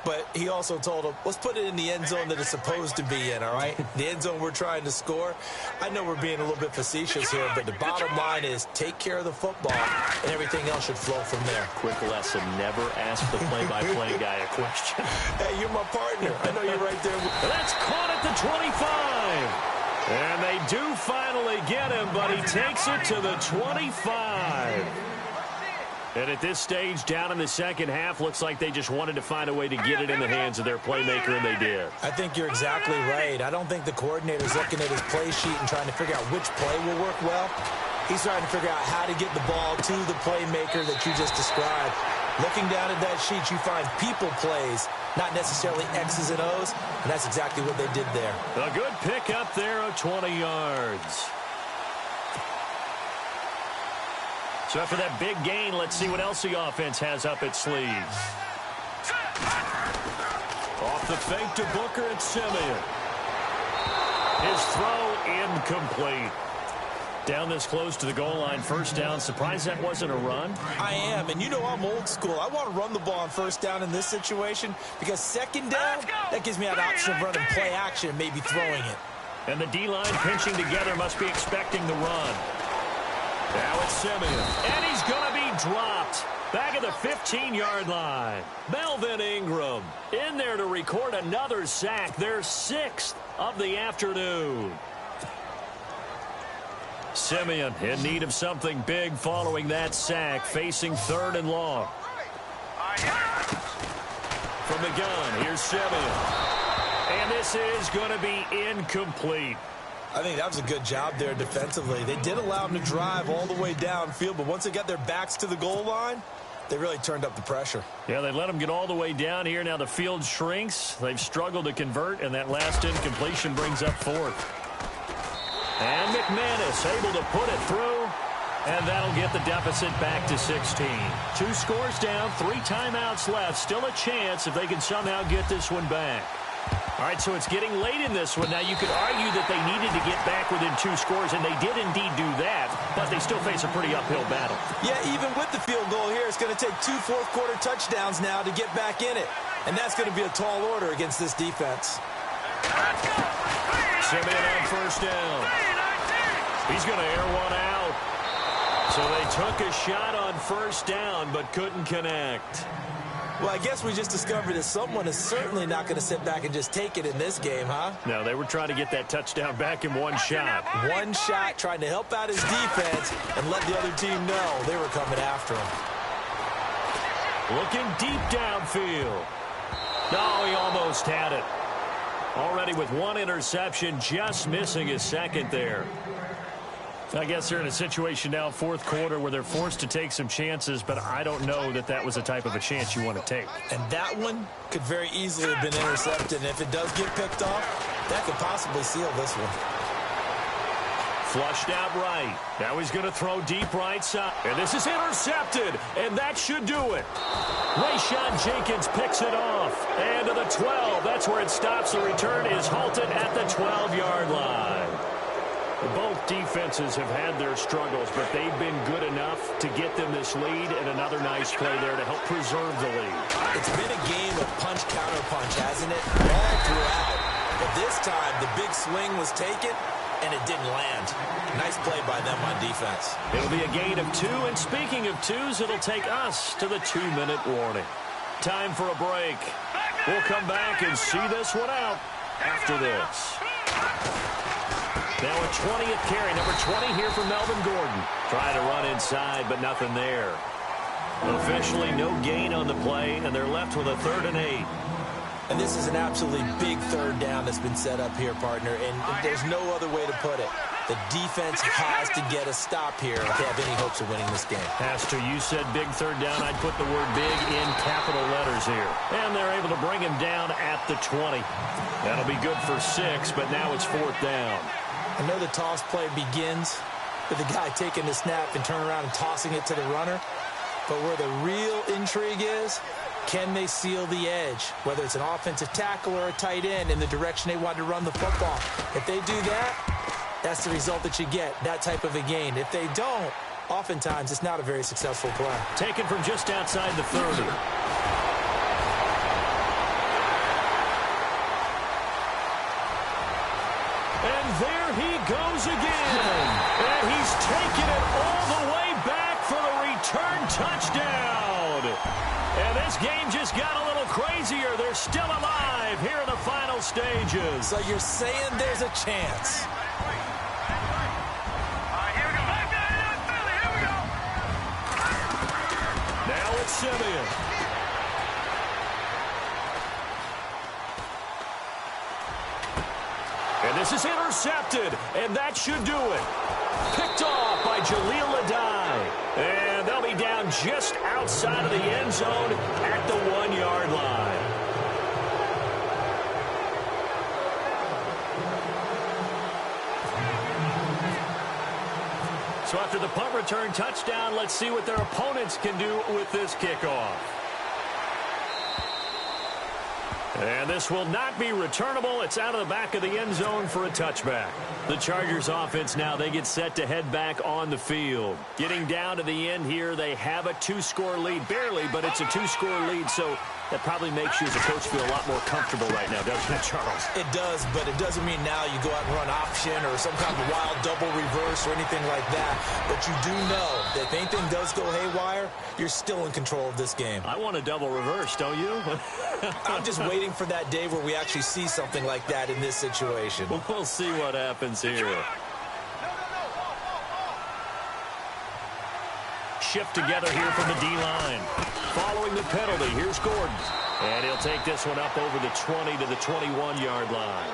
but he also told them, let's put it in the end zone that it's supposed to be in, all right? The end zone we're trying to score. I know we're being a little bit facetious here, but the bottom line is take care of the football, and everything else should flow from there. Quick lesson, never ask the play-by-play guy a question. Hey, you're my partner. I know you're right there. That's caught at the 25. And they do finally get him, but he takes it to the 25. And at this stage, down in the second half, looks like they just wanted to find a way to get it in the hands of their playmaker, and they did. I think you're exactly right. I don't think the coordinator's looking at his play sheet and trying to figure out which play will work well. He's trying to figure out how to get the ball to the playmaker that you just described. Looking down at that sheet, you find people plays, not necessarily X's and O's, and that's exactly what they did there. A good pick up there of 20 yards. So after that big gain, let's see what else the offense has up its sleeves. Off the fake to Booker and Simeon. His throw incomplete. Down this close to the goal line, first down. Surprised that wasn't a run? I am, and you know I'm old school. I want to run the ball on first down in this situation because second down, that gives me that option of running play action and maybe throwing it. And the D-line pinching together must be expecting the run. Now it's Simeon, and he's going to be dropped. Back at the 15-yard line. Melvin Ingram in there to record another sack, their 6th of the afternoon. Simeon in need of something big following that sack, facing 3rd and long. From the gun, here's Simeon. And this is going to be incomplete. I think that was a good job there defensively. They did allow them to drive all the way downfield, but once they got their backs to the goal line, they really turned up the pressure. Yeah, they let them get all the way down here. Now the field shrinks. They've struggled to convert, and that last incompletion brings up 4th. And McManus able to put it through, and that'll get the deficit back to 16. 2 scores down, 3 timeouts left. Still a chance if they can somehow get this one back. All right, so it's getting late in this one. Now, you could argue that they needed to get back within 2 scores, and they did indeed do that, but they still face a pretty uphill battle. Yeah, even with the field goal here, it's going to take 2 fourth-quarter touchdowns now to get back in it, and that's going to be a tall order against this defense. Simeon on 1st down. He's going to air one out. So they took a shot on 1st down, but couldn't connect. Well, I guess we just discovered that someone is certainly not going to sit back and just take it in this game, huh? No, they were trying to get that touchdown back in 1 shot. 1 shot, trying to help out his defense and let the other team know they were coming after him. Looking deep downfield. No, he almost had it. Already with 1 interception, just missing his 2nd there. I guess they're in a situation now, 4th quarter, where they're forced to take some chances, but I don't know that that was the type of a chance you want to take. And that one could very easily have been intercepted, and if it does get picked off, that could possibly seal this one. Flushed out right. Now he's going to throw deep right side. And this is intercepted, and that should do it. Rayshawn Jenkins picks it off. And to the 12. That's where it stops. The return is halted at the 12-yard line. Both defenses have had their struggles, but they've been good enough to get them this lead, and another nice play there to help preserve the lead. It's been a game of punch-counter-punch, hasn't it? All throughout. But this time, the big swing was taken, and it didn't land. Nice play by them on defense. It'll be a gain of 2, and speaking of 2s, it'll take us to the 2-minute warning. Time for a break. We'll come back and see this one out after this. Now a 20th carry, number 20 here for Melvin Gordon. Trying to run inside, but nothing there. Officially no gain on the play, and they're left with a 3rd and 8. And this is an absolutely big 3rd down that's been set up here, partner, and there's no other way to put it. The defense has to get a stop here if they have any hopes of winning this game. Pastor, you said big 3rd down. I'd put the word big in capital letters here. And they're able to bring him down at the 20. That'll be good for 6, but now it's 4th down. I know the toss play begins with the guy taking the snap and turning around and tossing it to the runner. But where the real intrigue is, can they seal the edge? Whether it's an offensive tackle or a tight end in the direction they want to run the football. If they do that, that's the result that you get, that type of a gain. If they don't, oftentimes it's not a very successful play. Taken from just outside the 30. And there he goes again. And he's taken it all the way back for the return touchdown. And this game just got a little crazier. They're still alive here in the final stages. So you're saying there's a chance. Now it's Simeon. And this is intercepted, and that should do it. Picked off by Jaleel Adai. And they'll be down just outside of the end zone at the 1-yard line. So after the punt return touchdown, let's see what their opponents can do with this kickoff. And this will not be returnable. It's out of the back of the end zone for a touchback. The Chargers offense now, they get set to head back on the field. Getting down to the end here, they have a 2-score lead. Barely, but it's a 2-score lead, so that probably makes you as a coach feel a lot more comfortable right now, doesn't it, Charles? It does, but it doesn't mean now you go out and run option or some kind of wild double reverse or anything like that. But you do know that if anything does go haywire, you're still in control of this game. I want a double reverse, don't you? I'm just waiting for that day where we actually see something like that in this situation. We'll see what happens here. shift together here from the D-line. Following the penalty, here's Gordon. And he'll take this one up over the 20 to the 21-yard line.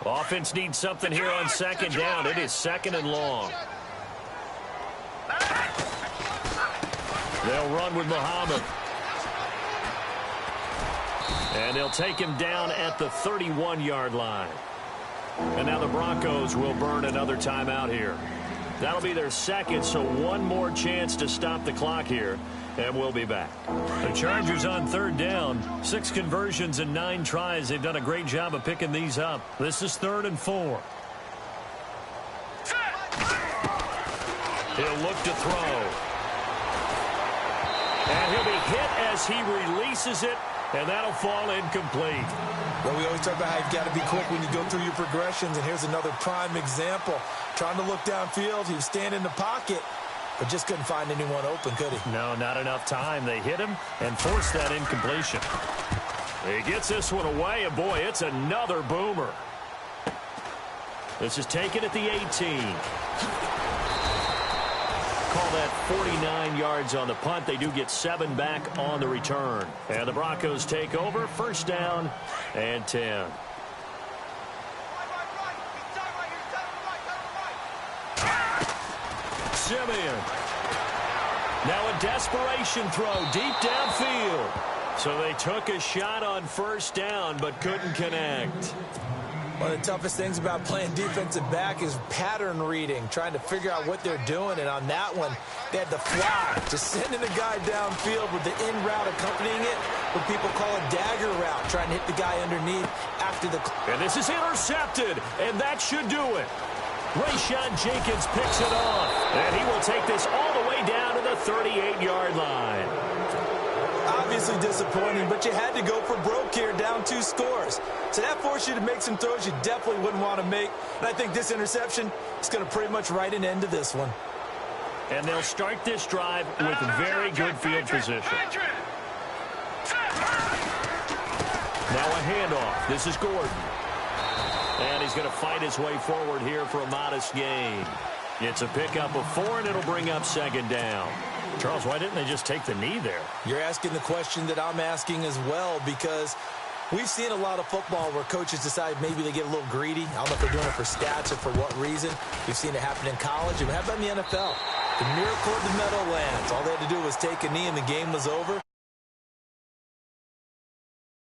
Offense needs something here on second down. It is second and long. They'll run with Muhammad. And they'll take him down at the 31-yard line. And now the Broncos will burn another timeout here. That'll be their second, so one more chance to stop the clock here. And we'll be back. The Chargers on third down. 6 conversions and 9 tries. They've done a great job of picking these up. This is 3rd and 4. He'll look to throw. And he'll be hit as he releases it. And that'll fall incomplete. Well, we always talk about how you've got to be quick when you go through your progressions. And here's another prime example. Trying to look downfield. He was standing in the pocket, but just couldn't find anyone open, could he? No, not enough time. They hit him and forced that incompletion. He gets this one away, and boy, it's another boomer. This is taken at the 18. Call that 49 yards on the punt. They do get 7 back on the return. And the Broncos take over. First down and 10. Simeon. Now a desperation throw deep downfield. So they took a shot on first down but couldn't connect. One of the toughest things about playing defensive back is pattern reading, trying to figure out what they're doing. And on that one, they had to fly, just sending a guy downfield with the in route accompanying it, what people call a dagger route, trying to hit the guy underneath after the... And this is intercepted, and that should do it. Rayshawn Jenkins picks it off, and he will take this all the way down to the 38-yard line. Obviously disappointing, but you had to go for broke here, down 2 scores. So that forced you to make some throws you definitely wouldn't want to make. And I think this interception is going to pretty much write an end to this one. And they'll start this drive with very good field position. Now a handoff. This is Gordon. And he's going to fight his way forward here for a modest gain. It's a pickup of 4, and it'll bring up second down. Charles, why didn't they just take the knee there? You're asking the question that I'm asking as well, because we've seen a lot of football where coaches decide maybe they get a little greedy. I don't know if they're doing it for stats or for what reason. We've seen it happen in college. And how about in the NFL? The miracle of the Meadowlands. All they had to do was take a knee and the game was over.